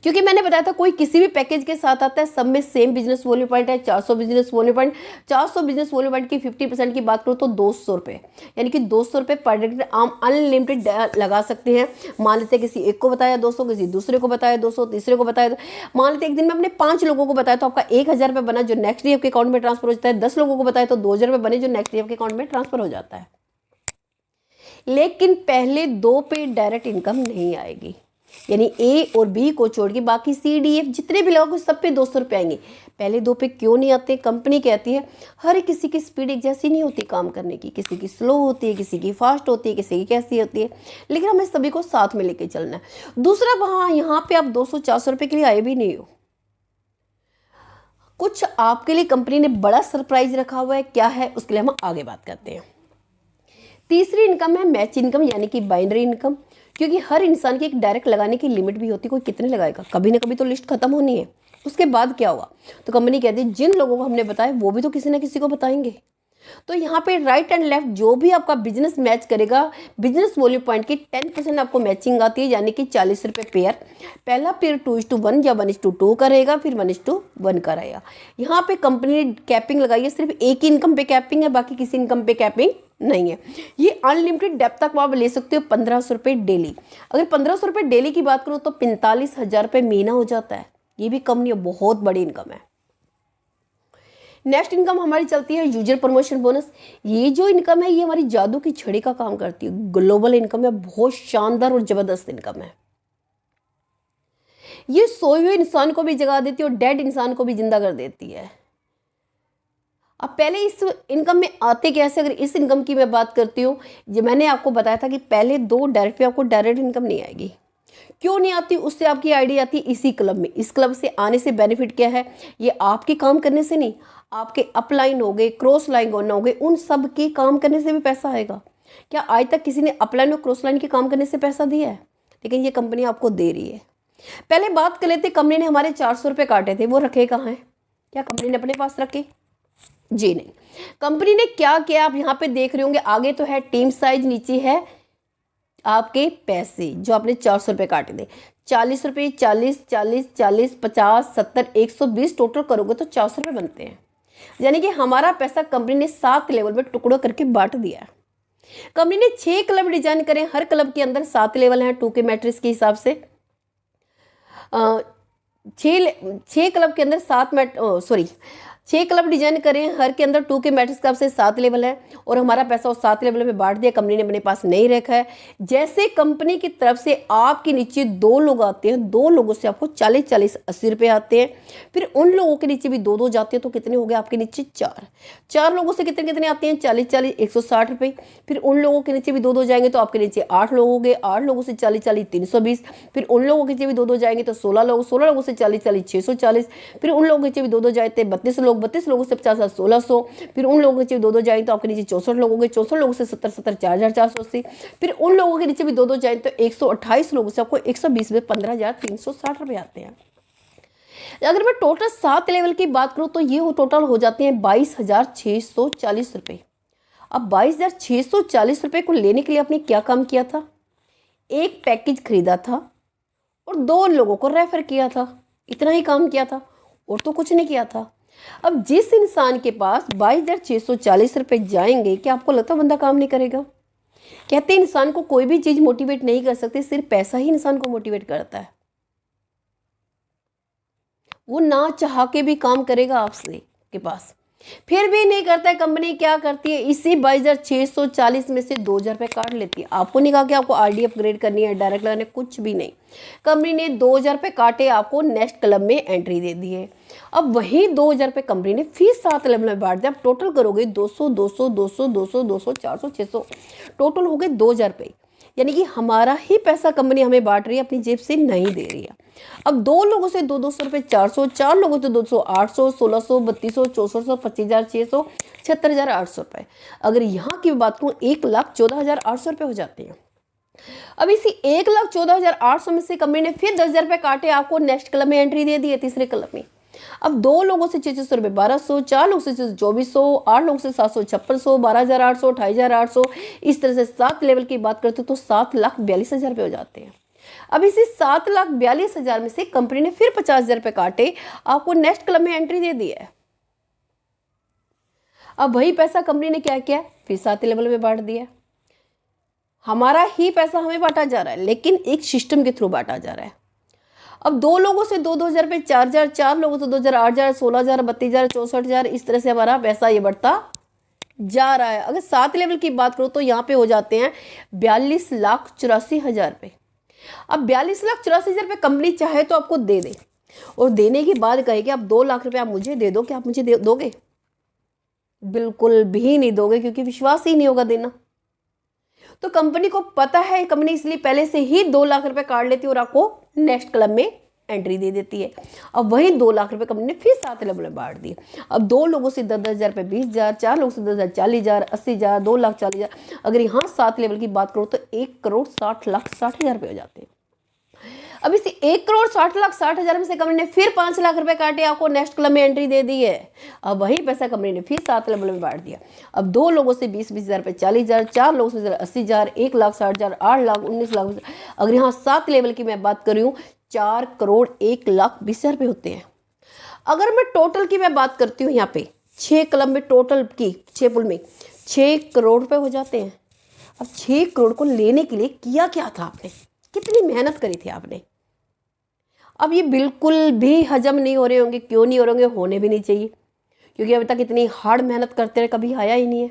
क्योंकि मैंने बताया था कोई किसी भी पैकेज के साथ आता है, सब में सेम बिजनेस वैल्यू पॉइंट है 400 business value point. 400 business value point की 50% की बात करूँ तो 200 रुपये, यानी कि 200 रुपये पर डायरेक्ट आम अनलिमिटेड लगा सकते हैं। मान लेते हैं किसी एक को बताया 200, किसी दूसरे को बताया 200, तीसरे को बताया, मान लेते एक दिन में अपने 5 लोगों को बताया तो आपका 1000 रुपये बना, जो नेक्स्ट डे आपके अकाउंट में ट्रांसफर हो जाता है। 10 लोगों को बताया तो 2000 रुपये बने, जो नेक्स्ट डे आपके अकाउंट में ट्रांसफर हो जाता है। लेकिन पहले 2 पे डायरेक्ट इनकम नहीं आएगी, यानी ए और बी को छोड़ के बाकी सी डी एफ जितने भी लोग सब पे 200 रुपये आएंगे। पहले 2 पे क्यों नहीं आते, कंपनी कहती है हर किसी की स्पीड एक जैसी नहीं होती काम करने की, किसी की स्लो होती है, किसी की फास्ट होती है, किसी की कैसी होती है, लेकिन हमें सभी को साथ में लेके चलना है। दूसरा, वहाँ यहाँ पे आप 200-400 रुपये के लिए आए भी नहीं हो, कुछ आपके लिए कंपनी ने बड़ा सरप्राइज रखा हुआ है। क्या है उसके लिए हम आगे बात करते हैं। तीसरी इनकम है मैच इनकम, यानी कि बाइनरी इनकम, क्योंकि हर इंसान की एक डायरेक्ट लगाने की लिमिट भी होती है, कोई कितने लगाएगा, कभी ना कभी तो लिस्ट खत्म होनी है। उसके बाद क्या हुआ, तो कंपनी कहती है जिन लोगों को हमने बताया वो भी तो किसी ना किसी को बताएंगे। तो यहाँ पे राइट एंड लेफ्ट जो भी आपका बिजनेस मैच करेगा, बिजनेस वैल्यू पॉइंट की 10% आपको मैचिंग आती है, यानी कि 40 रुपये पेयर। पहला पेयर 2:1 या 1:2 का रहेगा, फिर 1:1 का रहेगा। यहाँ पे कंपनी ने कैपिंग लगाई है, सिर्फ एक ही इनकम पे कैपिंग है, बाकी किसी इनकम पे कैपिंग नहीं है। ये अनलिमिटेड डेप्थ तक आप ले सकते हो 1500 रुपये डेली। अगर 1500 रुपये डेली की बात करूँ तो 45,000 रुपये महीना हो जाता है। ये भी कम नहीं है, बहुत बड़ी इनकम है। नेक्स्ट इनकम हमारी चलती है यूजर प्रमोशन बोनस। ये जो इनकम है ये हमारी जादू की छड़ी का काम करती है, ग्लोबल इनकम है, बहुत शानदार और जबरदस्त इनकम है। ये सोए हुए इंसान को भी जगा देती है और डेड इंसान को भी जिंदा कर देती है। अब पहले इस इनकम में आते कैसे, अगर इस इनकम की मैं बात करती हूँ, जो मैंने आपको बताया था कि पहले 2 डायरेक्ट पे आपको डायरेक्ट इनकम नहीं आएगी। क्यों नहीं आती, उससे आपकी आइडिया आती है इसी क्लब में। इस क्लब से आने से बेनिफिट क्या है, ये आपके काम करने से नहीं, आपके अपलाइन हो गए, क्रॉस लाइन हो गए, उन सब के काम करने से भी पैसा आएगा। क्या आज तक किसी ने अपलाइन और क्रॉस लाइन के काम करने से पैसा दिया है, लेकिन ये कंपनी आपको दे रही है। पहले बात कर लेते, कंपनी ने हमारे 400 रुपये काटे थे, वो रखे कहाँ हैं, क्या कंपनी ने अपने पास रखे? जी नहीं। कंपनी ने क्या किया, आप यहाँ पे देख रहे होंगे, आगे तो है टीम साइज, नीचे है आपके पैसे जो आपने 400 रुपये काटे थे। 40 रुपये, 40, 40, 40, 50, 70, 120 टोटल करोगे तो 400 रुपये बनते हैं। यानी कि हमारा पैसा कंपनी ने 7 लेवल में टुकड़ों करके बांट दिया। कंपनी ने 6 क्लब डिजाइन करे, हर क्लब के अंदर 7 लेवल हैं 2K मैट्रिक्स के हिसाब से। 6 क्लब के अंदर 6 क्लब डिजाइन करें, हर के अंदर 2K मैट्रिक्स का से 7 लेवल है, और हमारा पैसा उस 7 लेवल में बांट दिया। कंपनी ने अपने पास नहीं रखा है। जैसे कंपनी की तरफ से आपके नीचे 2 लोग आते हैं, 2 लोगों से आपको 40-40, 80 रुपये आते हैं। फिर उन लोगों के नीचे भी 2-2 जाते हैं, तो कितने हो गए आपके नीचे 4 लोगों से कितने कितने आते हैं, 40-40, 160 रुपये। फिर उन लोगों के नीचे भी 2-2 जाएंगे तो आपके नीचे 8 लोग हो गए, 8 लोगों से 40-40, 320। फिर उन लोगों के नीचे भी 2-2 जाएंगे तो 16 लोगों से 40-40, 640। फिर उन लोगों के नीचे भी 2-2 जाते 32 लोग, 32 लोगों से 50, 1600। फिर उन लोगों के नीचे 2-2 जाए तो आपके नीचे 64 लोग हो गए, 64 लोगों से 70, 4,480। फिर उन लोगों के नीचे भी 2-2 जाए तो 128 लोगों से आपको 120 में 15,360 रुपये आते हैं। अगर मैं टोटल 7 लेवल की बात करूं तो ये टोटल हो जाते हैं 22,640 रुपये। अब 22,640 रुपये को लेने के लिए आपने क्या काम किया था, एक पैकेज खरीदा था और 2 लोगों को रेफर किया था। इतना ही काम किया था और तो कुछ नहीं किया था। अब जिस इंसान के पास 22,640 रुपये जाएंगे, क्या आपको लगता है बंदा काम नहीं करेगा? कहते हैं इंसान को कोई भी चीज़ मोटिवेट नहीं कर सकती, सिर्फ पैसा ही इंसान को मोटिवेट करता है। वो ना चाह के भी काम करेगा आपसे के पास, फिर भी नहीं करता है। कंपनी क्या करती है, इसी 22,640 में से 2,000 रुपये काट लेती है। आपको नहीं कहा कि आपको आरडी अपग्रेड करनी है, डायरेक्ट लगाने, कुछ भी नहीं। कंपनी ने 2,000 रुपये काटे, आपको नेक्स्ट क्लब में एंट्री दे दी है। अब वही 2,000 रुपये कंपनी ने फिर 7 लेवल में बांट दिया। अब टोटल करोगे 200, 200, 200, 200, 200, 400, 600, टोटल हो गए 2,000 रुपये। यानी कि हमारा ही पैसा कंपनी हमें बांट रही है, अपनी जेब से नहीं दे रही है। अब 2 लोगों से 200 रुपये 400, 4 लोगों से 200 800, 1600, 3200, 6400, 25,600, 76,800 रुपये। अगर यहाँ की बात करूँ 1,14,800 रुपये हो जाते हैं। अब इसी 1,14,800 में से कंपनी ने फिर 10,000 रुपये काटे, आपको नेक्स्ट क्लब में एंट्री दे दी है, तीसरे क्लब में। अब 2 लोगों से 600 रुपये 1,200, 4 लोगों से 2,400, 8 लोगों से 700, 5600, 12,800, 28,800, इस तरह से 7 लेवल की बात करते तो 7,42,000 रुपये हो जाते हैं। अब इसी 7,42,000 में से कंपनी ने फिर 50,000 रुपये काटे, आपको नेक्स्ट क्लब में एंट्री दे दी है। अब वही पैसा कंपनी ने क्या किया, फिर 7 लेवल में बांट दिया। हमारा ही पैसा हमें बांटा जा रहा है, लेकिन एक सिस्टम के थ्रू बांटा जा रहा है। अब 2 लोगों से 2,000 रुपये 4,000, 4 लोगों से 2,000, 8,000, 16,000, 32,000, 64,000, इस तरह से हमारा पैसा ये बढ़ता जा रहा है। अगर 7 लेवल की बात करो तो यहाँ पे हो जाते हैं 42,84,000 रुपये। अब 42,84,000 रुपये कंपनी चाहे तो आपको दे दे, और देने के बाद कहे कि आप 2 लाख रुपये आप मुझे दे दो, क्या आप मुझे दोगे? बिल्कुल भी नहीं दोगे, क्योंकि विश्वास ही नहीं होगा देना। तो कंपनी को पता है, कंपनी इसलिए पहले से ही 2 लाख रुपए काट लेती है और आपको नेक्स्ट क्लब में एंट्री दे देती है। अब वही 2 लाख रुपए कंपनी ने फिर 7 लेवल में बांट दिए। अब 2 लोगों से 10,000 रुपये 20,000, 4 लोगों से 10,000 40,000, 80,000, 2,40,000। अगर यहाँ 7 लेवल की बात करो तो 1,60,60,60,000 रुपये हो जाते हैं। अब इसी 1,60,60,60,000 में से कंपनी ने फिर 5 लाख रुपए काटे, आपको नेक्स्ट क्लब में एंट्री दे दी है। अब वही पैसा कंपनी ने फिर 7 लेवल में बांट दिया। अब 2 लोगों से 20,000 रुपये 40,000, 4 लोगों से 80,000, 1,60,000, 8 लाख, 19 लाख। अगर यहाँ 7 लेवल की मैं बात कर रही हूँ 4,01,20,000 रुपये होते हैं। अगर मैं टोटल की मैं बात करती हूँ, यहाँ पे 6 क्लब में टोटल की 6 पुल में 6 करोड़ रुपये हो जाते हैं। अब 6 करोड़ को लेने के लिए किया क्या था आपने, कितनी मेहनत करी थी आपने? अब ये बिल्कुल भी हजम नहीं हो रहे होंगे। क्यों नहीं हो रहे होंगे? होने भी नहीं चाहिए, क्योंकि अभी तक इतनी हार्ड मेहनत करते रहे, कभी आया ही नहीं है।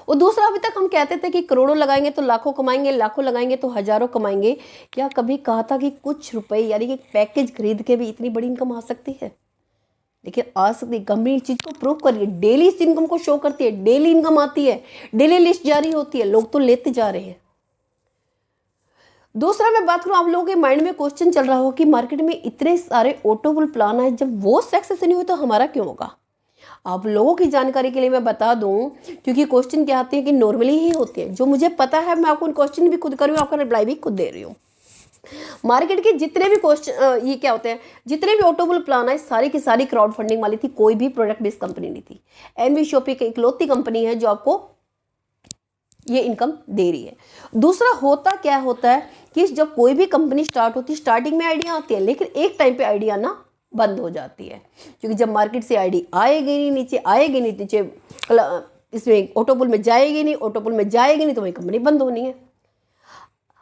और दूसरा, अभी तक हम कहते थे कि करोड़ों लगाएंगे तो लाखों कमाएंगे, लाखों लगाएंगे तो हजारों कमाएंगे। क्या कभी कहा था कि कुछ रुपए यानी कि पैकेज खरीद के भी इतनी बड़ी इनकम आ सकती है? लेकिन आ सकती। कंपनी इस चीज़ को प्रूव कर रही है, डेली इस इनकम को शो करती है, डेली इनकम आती है, डेली लिस्ट जारी होती है, लोग तो लेते जा रहे हैं। दूसरा मैं बात करूँ, आप लोगों के माइंड में क्वेश्चन चल रहा हो कि मार्केट में इतने सारे ऑटोबुल प्लान है, जब वो सक्सेस नहीं हुए तो हमारा क्यों होगा? आप लोगों की जानकारी के लिए मैं बता दूं, क्योंकि क्वेश्चन क्या आते हैं कि नॉर्मली ही होते हैं। जो मुझे पता है मैं आपको उन क्वेश्चन भी खुद कर रही हूँ, आपका रिप्लाई भी खुद दे रही हूँ। मार्केट के जितने भी क्वेश्चन ये क्या होते हैं, जितने भी ऑटोबुल प्लान है, सारी की सारी क्राउड फंडिंग वाली थी, कोई भी प्रोडक्ट बेस्ड कंपनी नहीं थी। एनवी शॉपी की इकलौती कंपनी है जो आपको ये इनकम दे रही है। दूसरा होता क्या होता है कि जब कोई भी कंपनी स्टार्ट होती है, स्टार्टिंग में आइडिया आती है, लेकिन एक टाइम पे आइडिया ना बंद हो जाती है, क्योंकि जब मार्केट से आईडी आएगी नहीं, नीचे आएगी नहीं, नीचे इसमें ऑटोपुल में जाएगी नहीं, ऑटोपुल में जाएगी नहीं तो वही कंपनी बंद होनी है।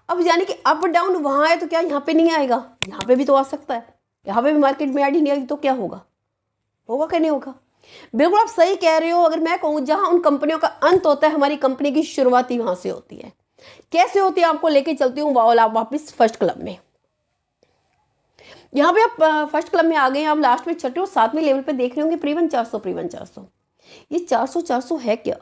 अब यानी कि अप डाउन वहाँ है तो क्या यहाँ पे नहीं आएगा? यहाँ पे भी तो आ सकता है। यहाँ पे भी मार्केट में आईडी नहीं आएगी तो क्या होगा? होगा क्या नहीं होगा? बिल्कुल आप सही कह रहे हो। अगर मैं कहूँ जहाँ उन कंपनियों का अंत होता है, हमारी कंपनी की शुरुआत ही वहाँ से होती है। कैसे होती है आपको लेके चलती हूँ वापस फर्स्ट क्लब में। यहाँ पे आप फर्स्ट क्लब में आ गए, आप लास्ट में 6वें और 7वें लेवल पे देख रहे होंगे प्रीवन 400। ये 400 है क्या?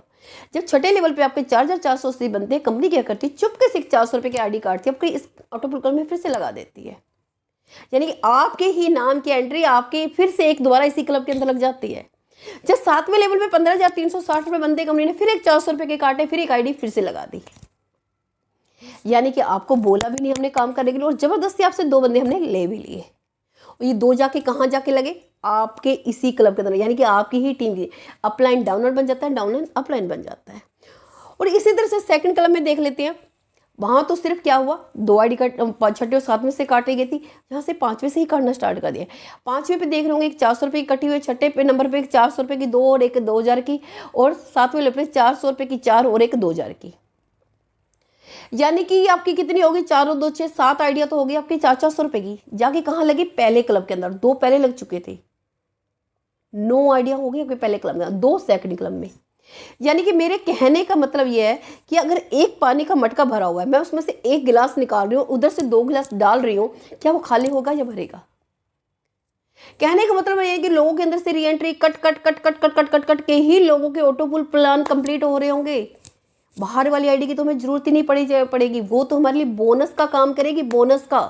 जब 6ठे लेवल पे आपके 4,480 बनते हैं, कंपनी क्या करती है, चुपके से 400 रुपये की आईडी काटती है, आपके इस ऑटोपुल क्लब में फिर से लगा देती है। यानी कि आपके ही नाम की एंट्री आपके फिर से एक दोबारा इसी क्लब के अंदर लग जाती है। जब 7वें लेवल पे 15,360 रुपये बनते, कंपनी ने फिर एक 400 रुपये के काटे, फिर एक आईडी फिर से लगा दी। यानी कि आपको बोला भी नहीं हमने काम करने के लिए, और जबरदस्ती आपसे 2 बंदे हमने ले भी लिए। और ये 2 जाके कहाँ जाके लगे? आपके इसी क्लब के अंदर, यानी कि आपकी ही टीम की अपलाइन डाउनलाइन बन जाता है, डाउनलाइन अपलाइन बन जाता है। और इसी तरह से सेकंड क्लब में देख लेते हैं। वहाँ तो सिर्फ क्या हुआ, 2 आईडी कार्ड छठे और 7वें से काटी गई थी, यहाँ से 5वें से ही काटना स्टार्ट कर दिया। 5वें पे देख रहे होंगे एक 400 रुपये की कटी हुई, छठे पे नंबर पे एक 400 रुपये की 2 और एक 2000 की, और 7वें नंबर पे 400 रुपये की 4 और एक 2000 की। यानी कि आपकी कितनी होगी, 4 और 2 6 7 आइडिया तो होगी आपकी 400 रुपये की। जाके कहाँ लगी, पहले क्लब के अंदर। 2 पहले लग चुके थे, 9 आइडिया हो गई आपके पहले क्लब में, 2 सेकंड क्लब में। यानी कि मेरे कहने का मतलब ये है कि अगर एक पानी का मटका भरा हुआ है, मैं उसमें से 1 गिलास निकाल रही हूँ, उधर से 2 गिलास डाल रही हूँ, क्या वो खाली होगा या भरेगा? कहने का मतलब ये है कि लोगों के अंदर से re entry cut cut cut cut cut cut cut cut के ही लोगों के ऑटो पुल प्लान कंप्लीट हो रहे होंगे। बाहर वाली आईडी की तो हमें जरूरत ही नहीं पड़ेगी, वो तो हमारे लिए बोनस का काम करेगी, बोनस का।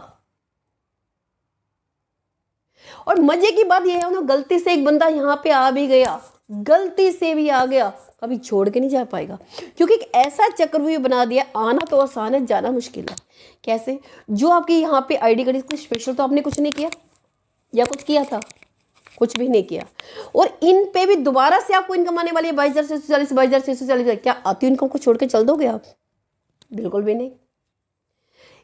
और मजे की बात यह है, उन्होंने गलती से एक बंदा यहाँ पे आ भी गया, गलती से भी आ गया, कभी छोड़ के नहीं जा पाएगा, क्योंकि एक ऐसा चक्रव्यूह बना दिया। आना तो आसान है, जाना मुश्किल है। कैसे? जो आपकी यहाँ पे आईडी कार्ड कुछ स्पेशल तो आपने कुछ नहीं किया, या कुछ किया था? कुछ भी नहीं किया। और इन पे भी दोबारा से आपको इनकम आने वाली है 22,640, 22,640। क्या आती इनकम को छोड़ के चल दोगे आप? बिल्कुल भी नहीं।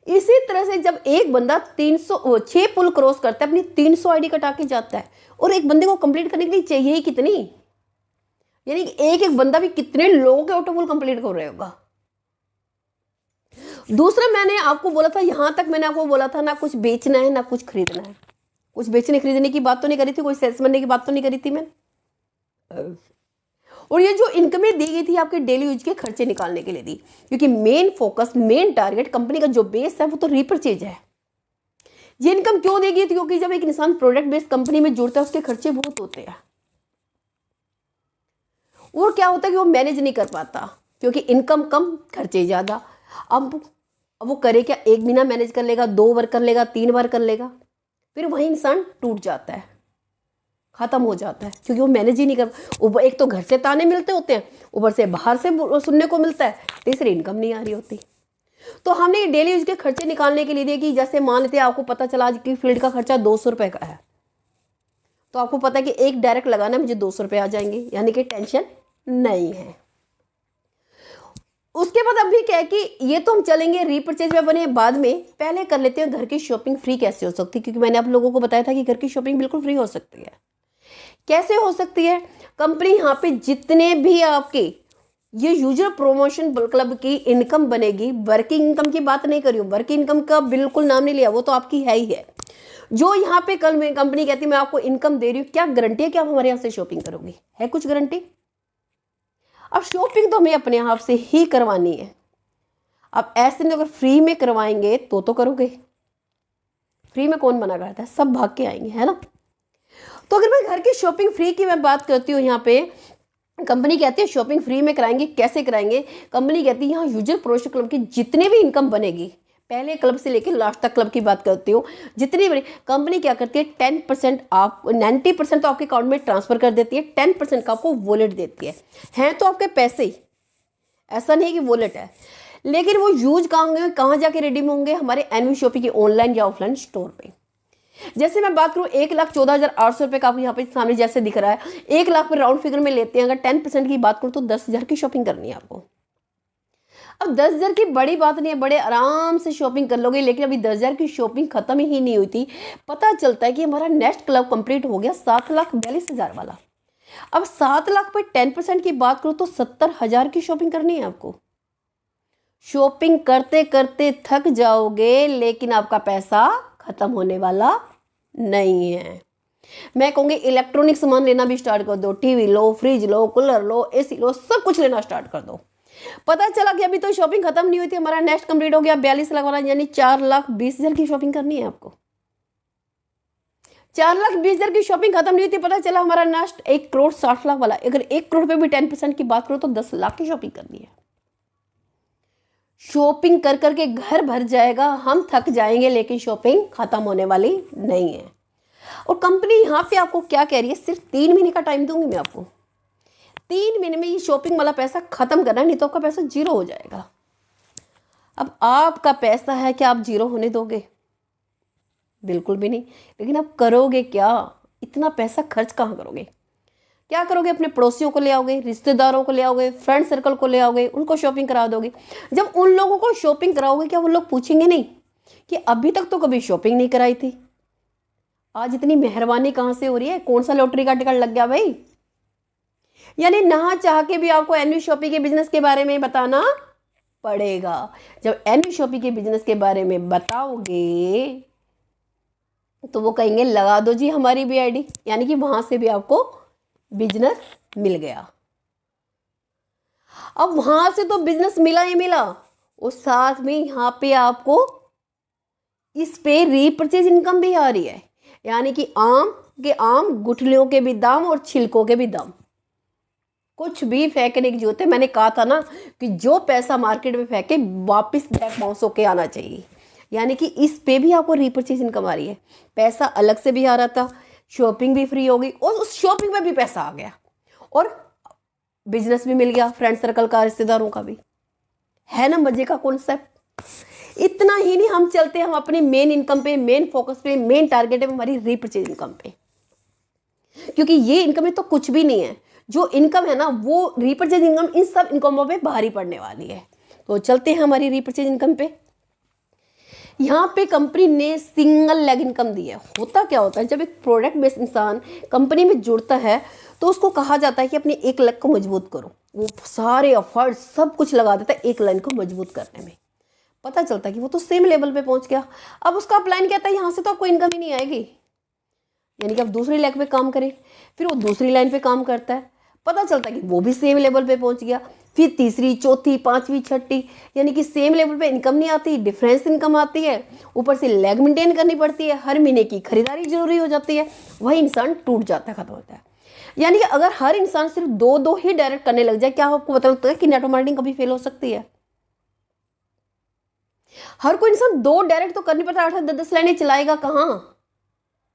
इसी तरह से जब एक बंदा 6 पुल क्रॉस करता है, अपनी 300 आईडी कटा के जाता है, और एक बंदे को कंप्लीट करने के लिए चाहिए ही कितनी, यानी कि एक एक बंदा भी कितने लोगों के ऑटो पुल कंप्लीट कर रहा होगा। दूसरा, मैंने आपको बोला था, यहां तक मैंने आपको बोला था ना कुछ बेचना है ना कुछ खरीदना है। कुछ बेचने खरीदने की बात तो नहीं करी थी, कोई सेल्स बनने की बात तो नहीं करी थी मैंने। और ये जो इनकमें दी गई थी आपके डेली यूज के खर्चे निकालने के लिए दी, क्योंकि main focus, main target company का जो बेस है वो तो रीपरचेज है। ये इनकम क्यों देगी? क्योंकि जब एक इंसान प्रोडक्ट बेस्ड कंपनी में जुड़ता है, उसके खर्चे बहुत होते हैं, और क्या होता है कि वो मैनेज नहीं कर पाता, क्योंकि इनकम कम खर्चे ज्यादा। अब वो करे क्या? 1 महीना मैनेज कर लेगा, 2 बार कर लेगा, 3 बार कर लेगा, फिर वही इंसान टूट जाता है, खत्म हो जाता है, क्योंकि वो मैनेज ही नहीं कर। ऊपर एक तो घर से ताने मिलते होते हैं, ऊपर से बाहर से सुनने को मिलता है, तीसरी इनकम नहीं आ रही होती। तो हमने डेली यूज के खर्चे निकालने के लिए दिए कि जैसे मान लेते हैं आपको पता चला आज की फील्ड का खर्चा 200 रुपये का है, तो आपको पता है कि एक डायरेक्ट लगाना मुझे 200 रुपये आ जाएंगे, यानी कि टेंशन नहीं है। उसके बाद अभी क्या है कि ये तो हम चलेंगे रीपरचेज में बने बाद में, पहले कर लेते हैं घर की शॉपिंग फ्री कैसे हो सकती है, क्योंकि मैंने आप लोगों को बताया था कि घर की शॉपिंग बिल्कुल फ्री हो सकती है। कैसे हो सकती है? कंपनी यहाँ पे जितने भी आपके ये यूजर प्रमोशन क्लब की इनकम बनेगी, वर्किंग इनकम की बात नहीं कर रही हूँ, वर्किंग इनकम का बिल्कुल नाम नहीं लिया, वो तो आपकी है ही है। जो यहाँ पे कल में कंपनी कहती है मैं आपको इनकम दे रही हूँ, क्या गारंटी है कि आप हमारे यहाँ से शॉपिंग करोगे? है कुछ गारंटी? अब शॉपिंग तो हमें अपने आप से ही करवानी है। अब ऐसे नहीं, अगर फ्री में करवाएंगे तो करोगे। फ्री में कौन मना करता है? सब भाग के आएंगे, है ना। तो अगर मैं घर की शॉपिंग फ्री की मैं बात करती हूँ, यहाँ पे कंपनी कहती है शॉपिंग फ्री में कराएंगे। कैसे कराएंगे? कंपनी कहती है यहाँ यूजर प्रमोशन क्लब की जितने भी इनकम बनेगी, पहले क्लब से लेकर लास्ट तक क्लब की बात करती हूँ, जितनी बड़ी कंपनी क्या करती है 10% आप 90% तो आपके अकाउंट में ट्रांसफर कर देती है, 10% का आपको वॉलेट देती है तो आपके पैसे ही, ऐसा नहीं कि वॉलेट है, लेकिन वो यूज कहाँ जाके रिडीम होंगे? हमारे एनवी शॉपिंग की ऑनलाइन या ऑफलाइन स्टोर पे। जैसे मैं बात करूँ 1,14,800 रुपये का आपको यहाँ पे सामने जैसे दिख रहा है, 1 लाख पर राउंड फिगर में लेते हैं, अगर 10% की बात करूँ तो 10,000 की शॉपिंग करनी है आपको। अब 10,000 की बड़ी बात नहीं है, बड़े आराम से शॉपिंग कर लोगे, लेकिन अभी 10,000 की शॉपिंग खत्म ही नहीं हुई थी। पता चलता है कि हमारा नेक्स्ट क्लब कंप्लीट हो गया 7,42,000 वाला। अब 7 लाख पर 10% की बात करूँ तो 70,000 की शॉपिंग करनी है आपको। शॉपिंग करते करते थक जाओगे, लेकिन आपका पैसा खत्म होने वाला नहीं है। मैं कहूँगी इलेक्ट्रॉनिक सामान लेना भी स्टार्ट कर दो, टीवी लो, फ्रिज लो, कूलर लो, एसी लो, सब कुछ लेना स्टार्ट कर दो। पता चला कि अभी तो शॉपिंग खत्म नहीं हुई थी, हमारा नेक्स्ट कंप्लीट हो गया 42 लाख वाला, यानी 4,20,000 की शॉपिंग करनी है आपको। 4,20,000 की शॉपिंग खत्म नहीं हुई थी, पता चला हमारा नेक्स्ट 1,60,00,000 वाला। अगर 1 करोड़ पे भी 10% की बात करो तो 10 लाख की शॉपिंग करनी है। शॉपिंग कर करके घर भर जाएगा, हम थक जाएंगे, लेकिन शॉपिंग खत्म होने वाली नहीं है। और कंपनी यहाँ पे आपको क्या कह रही है? सिर्फ 3 महीने का टाइम दूंगी मैं आपको। 3 महीने में ये शॉपिंग वाला पैसा खत्म करना, नहीं तो आपका पैसा जीरो हो जाएगा। अब आपका पैसा है, क्या आप जीरो होने दोगे? बिल्कुल भी नहीं। लेकिन आप करोगे क्या? इतना पैसा खर्च कहाँ करोगे? क्या करोगे, अपने पड़ोसियों को ले आओगे, रिश्तेदारों को ले आओगे, फ्रेंड सर्कल को ले आओगे, उनको शॉपिंग करा दोगे। जब उन लोगों को शॉपिंग कराओगे, क्या वो लोग पूछेंगे नहीं कि अभी तक तो कभी शॉपिंग नहीं कराई थी, आज इतनी मेहरबानी कहाँ से हो रही है, कौन सा लॉटरी का टिकट लग गया भाई। यानी ना चाह के भी आपको एनवी शॉपिंग के बिजनेस के बारे में बताना पड़ेगा। जब एनवी शॉपिंग के बिजनेस के बारे में बताओगे तो वो कहेंगे लगा दो जी हमारी भी आईडी, यानी कि वहां से भी आपको बिजनेस मिल गया। अब वहां से तो बिजनेस मिला ही मिला, और साथ में यहाँ पे आपको इस पे रीपरचेज इनकम भी आ रही है, यानी कि आम के आम, गुठलियों के भी दाम और छिलकों के भी दाम। कुछ भी फेंकने की जरूरत है, मैंने कहा था ना कि जो पैसा मार्केट में फेंके वापस बैक बाउंस होके आना चाहिए, यानी कि इस पे भी आपको रीपरचेज इनकम आ रही है। पैसा अलग से भी आ रहा था, शॉपिंग भी फ्री हो गई, और उस शॉपिंग में भी पैसा आ गया, और बिजनेस भी मिल गया, फ्रेंड सर्कल का, रिश्तेदारों का भी। है ना मजे का कॉन्सेप्ट। इतना ही नहीं, हम चलते हैं हम अपनी मेन इनकम पे, मेन फोकस पे, मेन टारगेट है हमारी रीपरचेज इनकम पे, क्योंकि ये इनकम में तो कुछ भी नहीं है। जो इनकम है ना वो रीपरचेज इनकम इन सब इनकमों पे भारी पड़ने वाली है। तो चलते हैं हमारी रीपरचेज इनकम पे। यहाँ पे कंपनी ने सिंगल लेग इनकम दी है। होता क्या होता है, जब एक प्रोडक्ट बेस्ड इंसान कंपनी में जुड़ता है तो उसको कहा जाता है कि अपने एक लेग को मजबूत करो। वो सारे एफर्ट सब कुछ लगा देता है एक लाइन को मजबूत करने में। पता चलता है कि वो तो सेम लेवल पे पहुंच गया। अब उसका अपलाइन कहता है यहाँ से तो आपको इनकम ही नहीं आएगी, यानी कि आप दूसरी लेग पे काम करें। फिर वो दूसरी लाइन पे काम करता है, पता चलता है कि वो भी सेम लेवल पे पहुंच गया। फिर तीसरी, चौथी, पांचवी, छठी, यानी कि सेम लेवल पे इनकम नहीं आती, डिफरेंस इनकम आती है। ऊपर से लेग मेंटेन करनी पड़ती है, हर महीने की खरीदारी जरूरी हो जाती है। वही इंसान टूट जाता है, खत्म होता है। यानी कि अगर हर इंसान सिर्फ दो दो ही डायरेक्ट करने लग जाए, क्या आपको पता लगता है कि नेटवर्क मार्केटिंग कभी फेल हो सकती है। हर कोई इंसान दो डायरेक्ट तो करनी पड़ता है, 8-10 लाइनें चलाएगा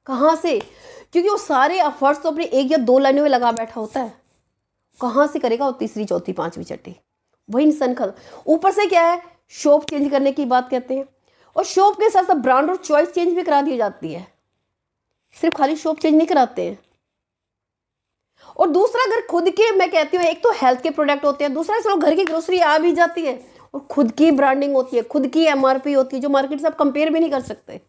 कहाँ से, क्योंकि वो सारे एफर्ट्स तो अपने एक या दो लाइनों में लगा बैठा होता है। कहाँ से करेगा वो तीसरी, चौथी, पांचवी, छठी। वही इंसान ऊपर से क्या है, शॉप चेंज करने की बात कहते हैं, और शॉप के साथ साथ ब्रांड और चॉइस चेंज भी करा दी जाती है। सिर्फ खाली शॉप चेंज नहीं कराते हैं। और दूसरा, अगर खुद के, मैं कहती हूँ, एक तो हेल्थ के प्रोडक्ट होते हैं, दूसरा चलो घर की ग्रोसरी आ भी जाती है, और खुद की ब्रांडिंग होती है, खुद की एमआरपी होती है, जो मार्केट से आप कंपेयर भी नहीं कर सकते।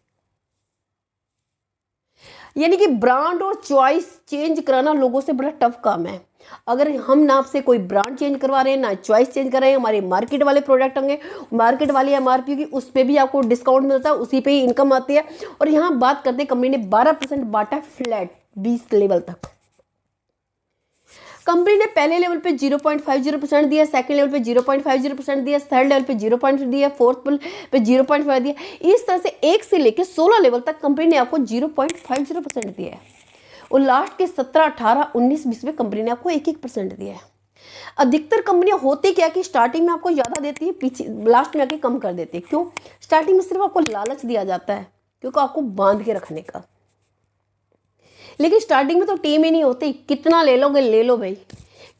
यानी कि ब्रांड और चॉइस चेंज कराना लोगों से बड़ा टफ काम है। अगर हम ना आपसे कोई ब्रांड चेंज करवा रहे हैं, ना चॉइस चेंज कर रहे हैं, हमारे मार्केट वाले प्रोडक्ट होंगे, मार्केट वाली एमआरपी की, उस पर भी आपको डिस्काउंट मिलता है, उसी पे ही इनकम आती है। और यहाँ बात करते हैं, कंपनी ने 12% बांटा फ्लैट 20 लेवल तक। कंपनी ने पहले लेवल पे 0.50% दिया, सेकंड लेवल पे 0.50% दिया, थर्ड लेवल पे 0.5 दिया, फोर्थ पे 0.5 दिया। इस तरह से 1 से लेकर 16 लेवल तक कंपनी ने आपको 0.50% दिया है, और लास्ट के 17, 18, 19, 20 में कंपनी ने आपको 1% दिया है। अधिकतर कंपनियां होती क्या कि स्टार्टिंग में आपको ज़्यादा देती है, पीछे लास्ट में आके कम कर देती है। क्यों? स्टार्टिंग में सिर्फ आपको लालच दिया जाता है, क्योंकि आपको बांध के रखने का। लेकिन स्टार्टिंग में तो टीम ही नहीं होती, कितना ले लोगे ले लो भाई,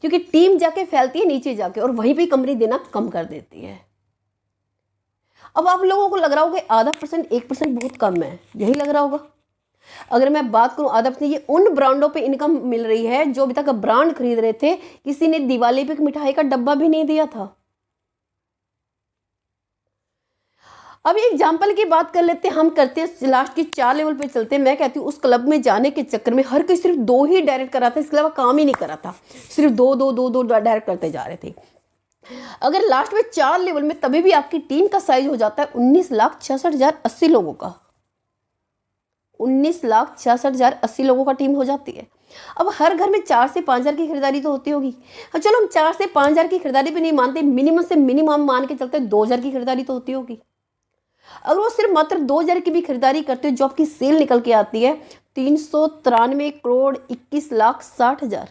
क्योंकि टीम जाके फैलती है नीचे जाके, और वहीं पे कंपनी देना कम कर देती है। अब आप लोगों को लग रहा होगा आधा परसेंट, 1% बहुत कम है, यही लग रहा होगा। अगर मैं बात करूं आधा परसेंट, ये उन ब्रांडों पे इनकम मिल रही है जो अभी तक ब्रांड खरीद रहे थे, किसी ने दिवाली पे मिठाई का डब्बा भी नहीं दिया था। अब एग्जाम्पल की बात कर लेते हैं, हम करते हैं लास्ट की 4 लेवल पे चलते हैं। मैं कहती हूँ उस क्लब में जाने के चक्कर में हर कोई सिर्फ 2 ही डायरेक्ट कर रहा था, इसके अलावा काम ही नहीं कर रहा था, सिर्फ दो डायरेक्ट करते जा रहे थे। अगर लास्ट में 4 लेवल में तभी भी आपकी टीम का साइज हो जाता है 19,66,080 लोगों का। 19,66,080 लोगों का टीम हो जाती है। अब हर घर में 4 से 5 हज़ार की खरीदारी तो होती होगी। हाँ चलो, हम 4 से 5 हज़ार की खरीदारी भी नहीं मानते, मिनिमम से मिनिमम मान के चलते 2 हज़ार की खरीदारी तो होती होगी। अगर वो सिर्फ मात्र 2 हज़ार की भी खरीदारी करते हो, जो आपकी सेल निकल के आती है 393 करोड़ 21,60,000।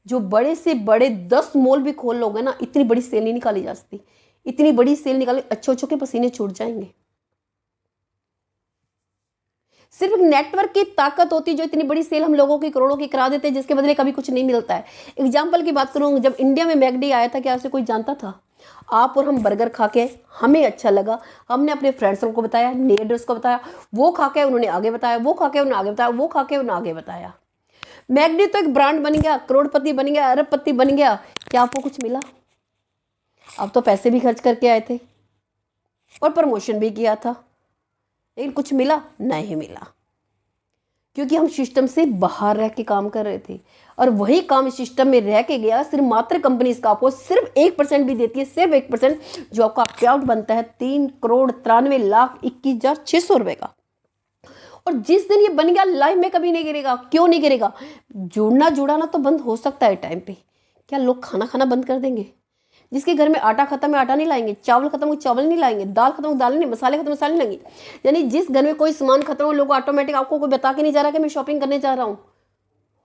जो बड़े से बड़े 10 मॉल भी खोल लोगे ना, इतनी बड़ी सेल नहीं निकाली जा सकती। इतनी बड़ी सेल निकाली, अच्छे के पसीने छूट जाएंगे। सिर्फ नेटवर्क की ताकत होती है जो इतनी बड़ी सेल हम लोगों की करोड़ों की करा देते हैं, जिसके बदले कभी कुछ नहीं मिलता है। एग्जाम्पल की बात करूँ, जब इंडिया में मैकडी आया था, क्या उसे कोई जानता था? आप और हम बर्गर खा के हमें अच्छा लगा, हमने अपने फ्रेंड्स को बताया, नेबर्स को बताया, वो खा के उन्होंने आगे बताया, वो खा के उन्होंने आगे बताया, वो खा के उन्होंने आगे बताया। मैगडी तो एक ब्रांड बन गया, करोड़पति बन गया, अरबपति बन गया, क्या आपको कुछ मिला? आप तो पैसे भी खर्च करके आए थे और प्रमोशन भी किया था, लेकिन कुछ मिला? नहीं मिला, क्योंकि हम सिस्टम से बाहर रह के काम कर रहे थे और वही काम सिस्टम में रह के गया। सिर्फ मात्र कंपनी इसका आपको सिर्फ 1% भी देती है, सिर्फ 1%, जो आपका पे आउट बनता है 3,93,21,600 रुपये का। और जिस दिन ये बन गया लाइफ में कभी नहीं गिरेगा। क्यों नहीं गिरेगा? जुड़ना तो बंद हो सकता है टाइम पे। क्या लोग खाना खाना बंद कर देंगे? जिसके घर में आटा खत्म है आटा नहीं लाएंगे, चावल खत्म हो चावल नहीं लाएंगे, दाल खत्म हो दाल नहीं, मसाले खत्म मसाले नहीं लाएंगे। यानी जिस घर में कोई सामान खत्म हो, लोग ऑटोमेटिक, आपको कोई बता के नहीं जा रहा कि मैं शॉपिंग करने जा रहा हूँ,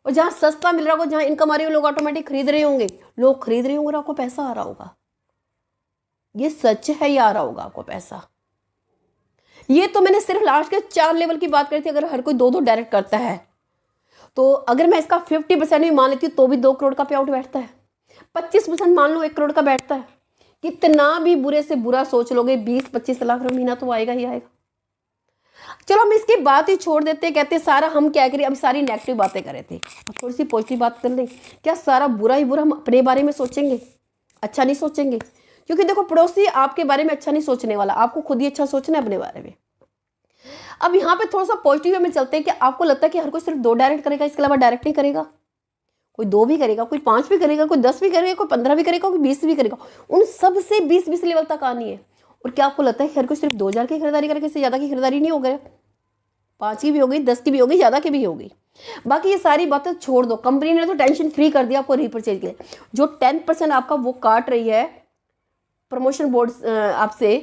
और जहाँ सस्ता मिल रहा होगा, जहाँ इनकम आ रही हो, लोग ऑटोमेटिक खरीद रहे होंगे। लोग खरीद रहे होंगे और आपको पैसा आ रहा होगा। ये सच है, ये आ रहा होगा आपको पैसा। ये तो मैंने सिर्फ लास्ट के 4 लेवल की बात करी थी। अगर हर कोई 2-2 डायरेक्ट करता है तो अगर मैं इसका 50% भी मान लेती हूँ तो भी 2 करोड़ का पे आउट बैठता है। 25% मान लो 1 करोड़ का बैठता है। कितना भी बुरे से बुरा सोच लोगे, 20-25 लाख रुपये महीना तो आएगा ही आएगा। चलो हम इसकी बात ही छोड़ देते हैं। कहते सारा हम क्या करें, अभी सारी नेगेटिव बातें कर रहे थे, अब थोड़ी सी पॉजिटिव बात कर लें। क्या सारा बुरा ही बुरा हम अपने बारे में सोचेंगे? अच्छा नहीं सोचेंगे, क्योंकि देखो पड़ोसी आपके बारे में अच्छा नहीं सोचने वाला, आपको खुद ही अच्छा सोचना है अपने बारे में। अब यहाँ पे थोड़ा सा पॉजिटिव वे में चलते हैं कि आपको लगता है कि हर कोई सिर्फ 2 डायरेक्ट करेगा, इसके अलावा डायरेक्ट नहीं करेगा। कोई 2 भी करेगा, कोई 5 भी करेगा, कोई 10 भी करेगा, कोई 15 भी करेगा, कोई 20 भी करेगा। उन सब से 20-20 लेवल तक आनी है। और क्या आपको लगता है कि हर कोई सिर्फ 2,000 की खरीदारी करेगा, इससे ज़्यादा की खरीदारी नहीं हो गया? 5 की भी हो गई, 10 की भी हो गई, ज़्यादा की भी हो गई। बाकी ये सारी बातें छोड़ दो। कंपनी ने तो टेंशन फ्री कर दिया आपको रीपरचेज के लिए। जो 10% आपका वो काट रही है प्रमोशन बोर्ड आपसे,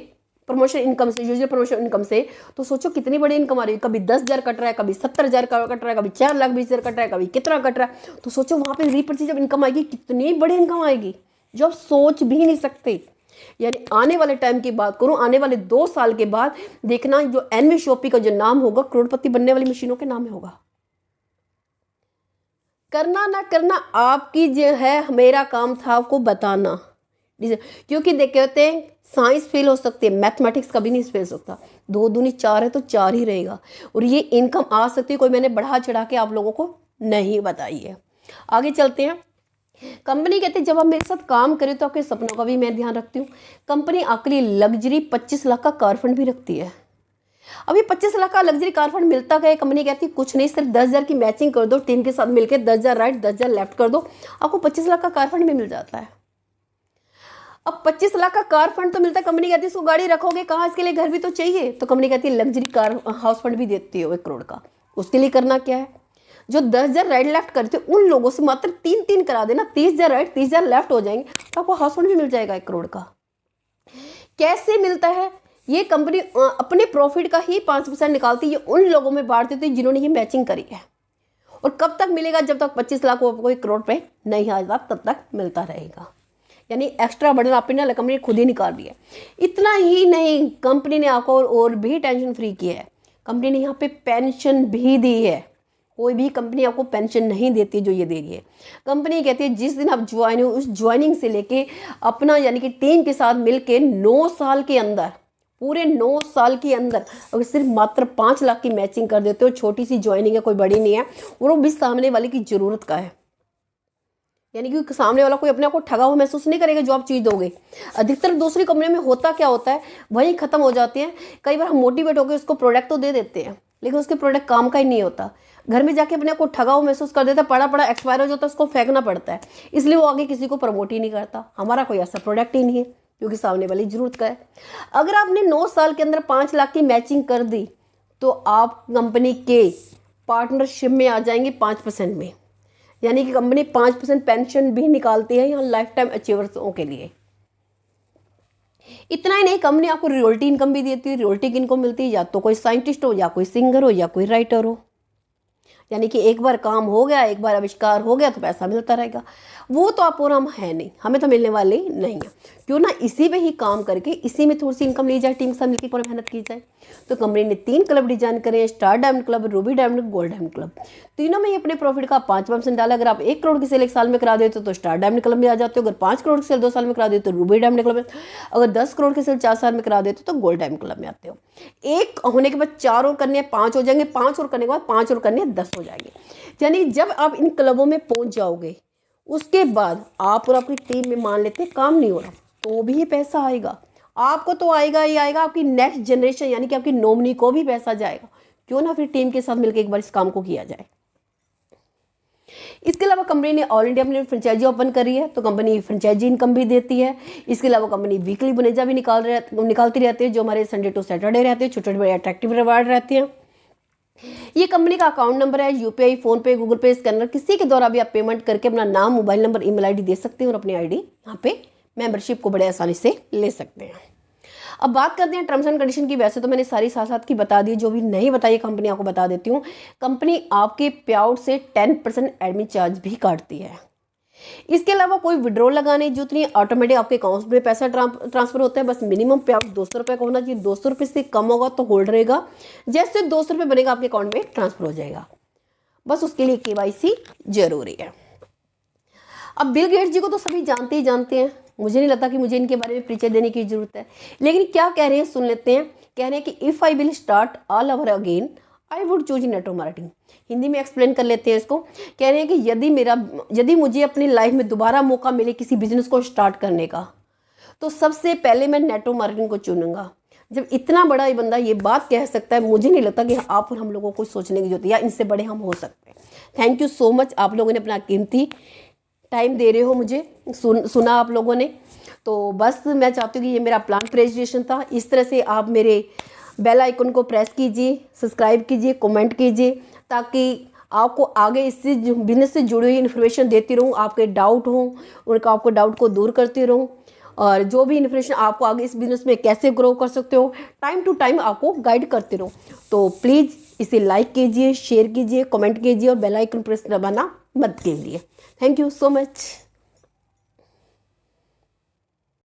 प्रमोशन इनकम से, यूजुअल प्रमोशन इनकम से, तो सोचो कितनी बड़ी इनकम आ रही है। कभी 10,000 कट रहा है, कभी 70,000 कट रहा है, कभी 4,20,000 कट रहा है, कभी कितना कट रहा है। तो सोचो वहाँ पे रीपरचेज जब इनकम आएगी, कितनी बड़ी इनकम आएगी जो आप सोच भी नहीं सकते। यानी आने वाले टाइम की बात करूं, आने वाले 2 साल के बाद देखना, जो एनवी शॉपी का जो नाम होगा, करोड़पति बनने वाली मशीनों के नाम में होगा। करना ना करना आपकी जो है, मेरा काम था आपको बताना। क्योंकि देख कहते हैं साइंस फेल हो सकती है, मैथमेटिक्स कभी नहीं फेल हो सकता। 2 दूनी 4 है तो 4 ही रहेगा। और ये इनकम आ सकती है, कोई मैंने बढ़ा चढ़ा के आप लोगों को नहीं बताई है। आगे चलते हैं। कंपनी कहती है जब आप मेरे साथ काम करें तो आपके सपनों का भी मैं ध्यान रखती हूँ। कंपनी आपके लिए लग्जरी 25 लाख का कार फंड भी रखती है। अभी 25 लाख का लग्जरी कार फंड मिलता क्या है? कंपनी कहती है कुछ नहीं, सिर्फ 10,000 की मैचिंग कर दो, टीम के साथ मिलकर 10,000 राइट 10,000 लेफ्ट कर दो, आपको 25 लाख का कार फंड भी मिल जाता है। अब 25 लाख का कार फंड तो मिलता है, कंपनी कहती है इसको गाड़ी रखोगे कहाँ, इसके लिए घर भी तो चाहिए, तो कंपनी कहती है लग्जरी कार हाउस फंड भी देती है 1 करोड़ का। उसके लिए करना क्या है, जो 10,000 राइट लेफ्ट करते हैं उन लोगों से मात्र 3-3 करा देना, 30,000 राइट 30,000 लेफ्ट हो जाएंगे, तो आपको हाउस फंड भी मिल जाएगा 1 करोड़ का। कैसे मिलता है? ये कंपनी अपने प्रॉफिट का ही 5% निकालती है, उन लोगों में बांट देती है जिन्होंने ये मैचिंग करी है। और कब तक मिलेगा? जब तक 25 लाख आपको 1 करोड़ पे नहीं आ जाता तब तक मिलता रहेगा। यानी एक्स्ट्रा बर्डन आपने ना कंपनी ने खुद ही निकाल दिया। इतना ही नहीं, कंपनी ने आपको और भी टेंशन फ्री किया है। कंपनी ने यहाँ पे पेंशन भी दी है। कोई भी कंपनी आपको पेंशन नहीं देती जो ये दे रही है। कंपनी कहती है जिस दिन आप ज्वाइन हो, उस ज्वाइनिंग से लेके अपना यानी कि टीम के साथ मिलके 9 साल के अंदर, पूरे 9 साल के अंदर अगर सिर्फ मात्र 5 लाख की मैचिंग कर देते हो, छोटी सी ज्वाइनिंग है, कोई बड़ी नहीं है, और वो भी सामने वाले की ज़रूरत का है। यानी कि सामने वाला कोई अपने आप को ठगा हुआ महसूस नहीं करेगा जो आप चीज़ दोगे। अधिकतर दूसरी कंपनी में होता क्या होता है, वहीं ख़त्म हो जाती है। कई बार हम मोटिवेट होकर उसको प्रोडक्ट तो दे देते हैं, लेकिन उसके प्रोडक्ट काम का ही नहीं होता। घर में जाके अपने आप को ठगा हुआ महसूस कर देता है, पड़ा एक्सपायर हो जाता है, उसको फेंकना पड़ता है। इसलिए वो आगे किसी को प्रमोट ही नहीं करता। हमारा कोई ऐसा प्रोडक्ट ही नहीं है क्योंकि सामने वाली ज़रूरत का है। अगर आपने 9 साल के अंदर 5 लाख की मैचिंग कर दी तो आप कंपनी के पार्टनरशिप में आ जाएंगे 5% में। यानी कि कंपनी 5% पेंशन भी निकालती है यहाँ लाइफ टाइम अचीवर्सों के लिए। इतना ही नहीं, कंपनी आपको रॉयल्टी इनकम भी देती है। रॉयल्टी की इनकम मिलती है या तो कोई साइंटिस्ट हो, या कोई सिंगर हो, या कोई राइटर हो। यानी कि एक बार काम हो गया, एक बार आविष्कार हो गया तो पैसा मिलता रहेगा। वो तो आप और हम है नहीं, हमें तो मिलने वाले ही नहीं है। क्यों ना इसी में ही काम करके इसी में थोड़ी सी इनकम ली जाए, टीम के साथ मिलकर पूरी मेहनत की जाए। तो कंपनी ने 3 क्लब डिजाइन करे हैं, star diamond club, Ruby diamond, gold diamond club. तीनों में ही अपने प्रॉफिट का 5% डाला। अगर आप 1 करोड़ की सेल 1 साल में करा देते हो तो स्टार डायमंड क्लब में आ जाते हो। अगर 5 करोड़ की सेल 2 साल में करा देते हो तो रूबी डायमंड क्लब में। अगर 10 करोड़ की सेल 4 साल में करा देते हो तो गोल्ड डायमंड क्लब में आते हो। 1 होने के बाद 4 और करने 5 हो जाएंगे, 5 और करने के बाद 5 और करने 10 हो जाएंगे। यानी जब आप इन क्लबों में पहुंच जाओगे उसके बाद आप और आपकी टीम में मान लेते काम नहीं हो रहा तो भी पैसा आएगा, आपको तो आएगा ही आएगा, आपकी नेक्स्ट जनरेशन यानी कि आपकी नॉमिनी को भी पैसा जाएगा। क्यों ना फिर टीम के साथ मिलकर एक बार इस काम को किया जाए। इसके अलावा कंपनी ने ऑल इंडिया में फ्रेंचाइजी ओपन करी है तो कंपनी फ्रेंचाइजी इनकम भी देती है। इसके अलावा कंपनी वीकली बोनेजा भी निकालती रहती है जो हमारे संडे टू सैटरडे रहते हैं, छोटे बड़े अट्रैक्टिव रिवार्ड रहते हैं। ये कंपनी का अकाउंट नंबर है, यूपीआई, फोन पे, गूगल पे, स्कैनर, किसी के द्वारा भी आप पेमेंट करके अपना नाम, मोबाइल नंबर, ईमेल आईडी दे सकते हैं और अपनी आईडी यहाँ पे मेंबरशिप को बड़े आसानी से ले सकते हैं। अब बात करते हैं टर्म्स एंड कंडीशन की। वैसे तो मैंने सारी साथ साथ की बता दी, जो भी नहीं बताई कंपनी आपको बता देती हूँ। कंपनी आपके पे आउट से 10% एडमिन चार्ज भी काटती है। इसके अलावा कोई विड्रॉल लगाने की जरूरत नहीं, ऑटोमेटिक आपके अकाउंट में पैसा ट्रांसफर होता है। बस मिनिमम पे आउट 200 रुपये का होना चाहिए, 200 रुपये से कम होगा तो होल्ड रहेगा, जैसे 200 रुपये बनेगा आपके अकाउंट में ट्रांसफर हो जाएगा। बस उसके लिए केवाईसी जरूरी है। अब बिल गेट्स जी को तो सभी जानते ही जानते हैं, मुझे नहीं लगता कि मुझे इनके बारे में परिचय देने की जरूरत है। लेकिन क्या कह रहे हैं सुन लेते हैं। कह रहे हैं कि if I will start all over again I would choose network marketing. Hindi में एक्सप्लेन कर लेते हैं इसको। कह रहे हैं कि यदि मुझे अपनी लाइफ में दोबारा मौका मिले किसी बिजनेस को स्टार्ट करने का तो सबसे पहले मैं नेटवर्क मार्केटिंग को चुनूंगा। जब इतना बड़ा ये बंदा ये बात कह सकता है, मुझे नहीं लगता कि आप और हम लोगों को सोचने की जरूरत है या इनसे बड़े हम हो सकते हैं। थैंक यू सो मच, आप लोगों ने अपना कीमती टाइम दे रहे हो मुझे, सुना आप लोगों ने। तो बस मैं चाहती हूँ कि ये मेरा प्लान प्रेजेंटेशन था। इस तरह से आप मेरे बेल आइकन को प्रेस कीजिए, सब्सक्राइब कीजिए, कमेंट कीजिए, ताकि आपको आगे इससे बिजनेस से जुड़ी हुई इन्फॉर्मेशन देती रहूँ। आपके डाउट हों उनका आपको डाउट को दूर करती रहूँ, और जो भी इन्फॉर्मेशन आपको आगे इस बिजनेस में कैसे ग्रो कर सकते हो टाइम टू टाइम आपको गाइड करती रहूँ। तो प्लीज़ इसे लाइक कीजिए, शेयर कीजिए, कमेंट कीजिए और बेल आइकन प्रेस दबाना मत कीजिए। Thank you so much.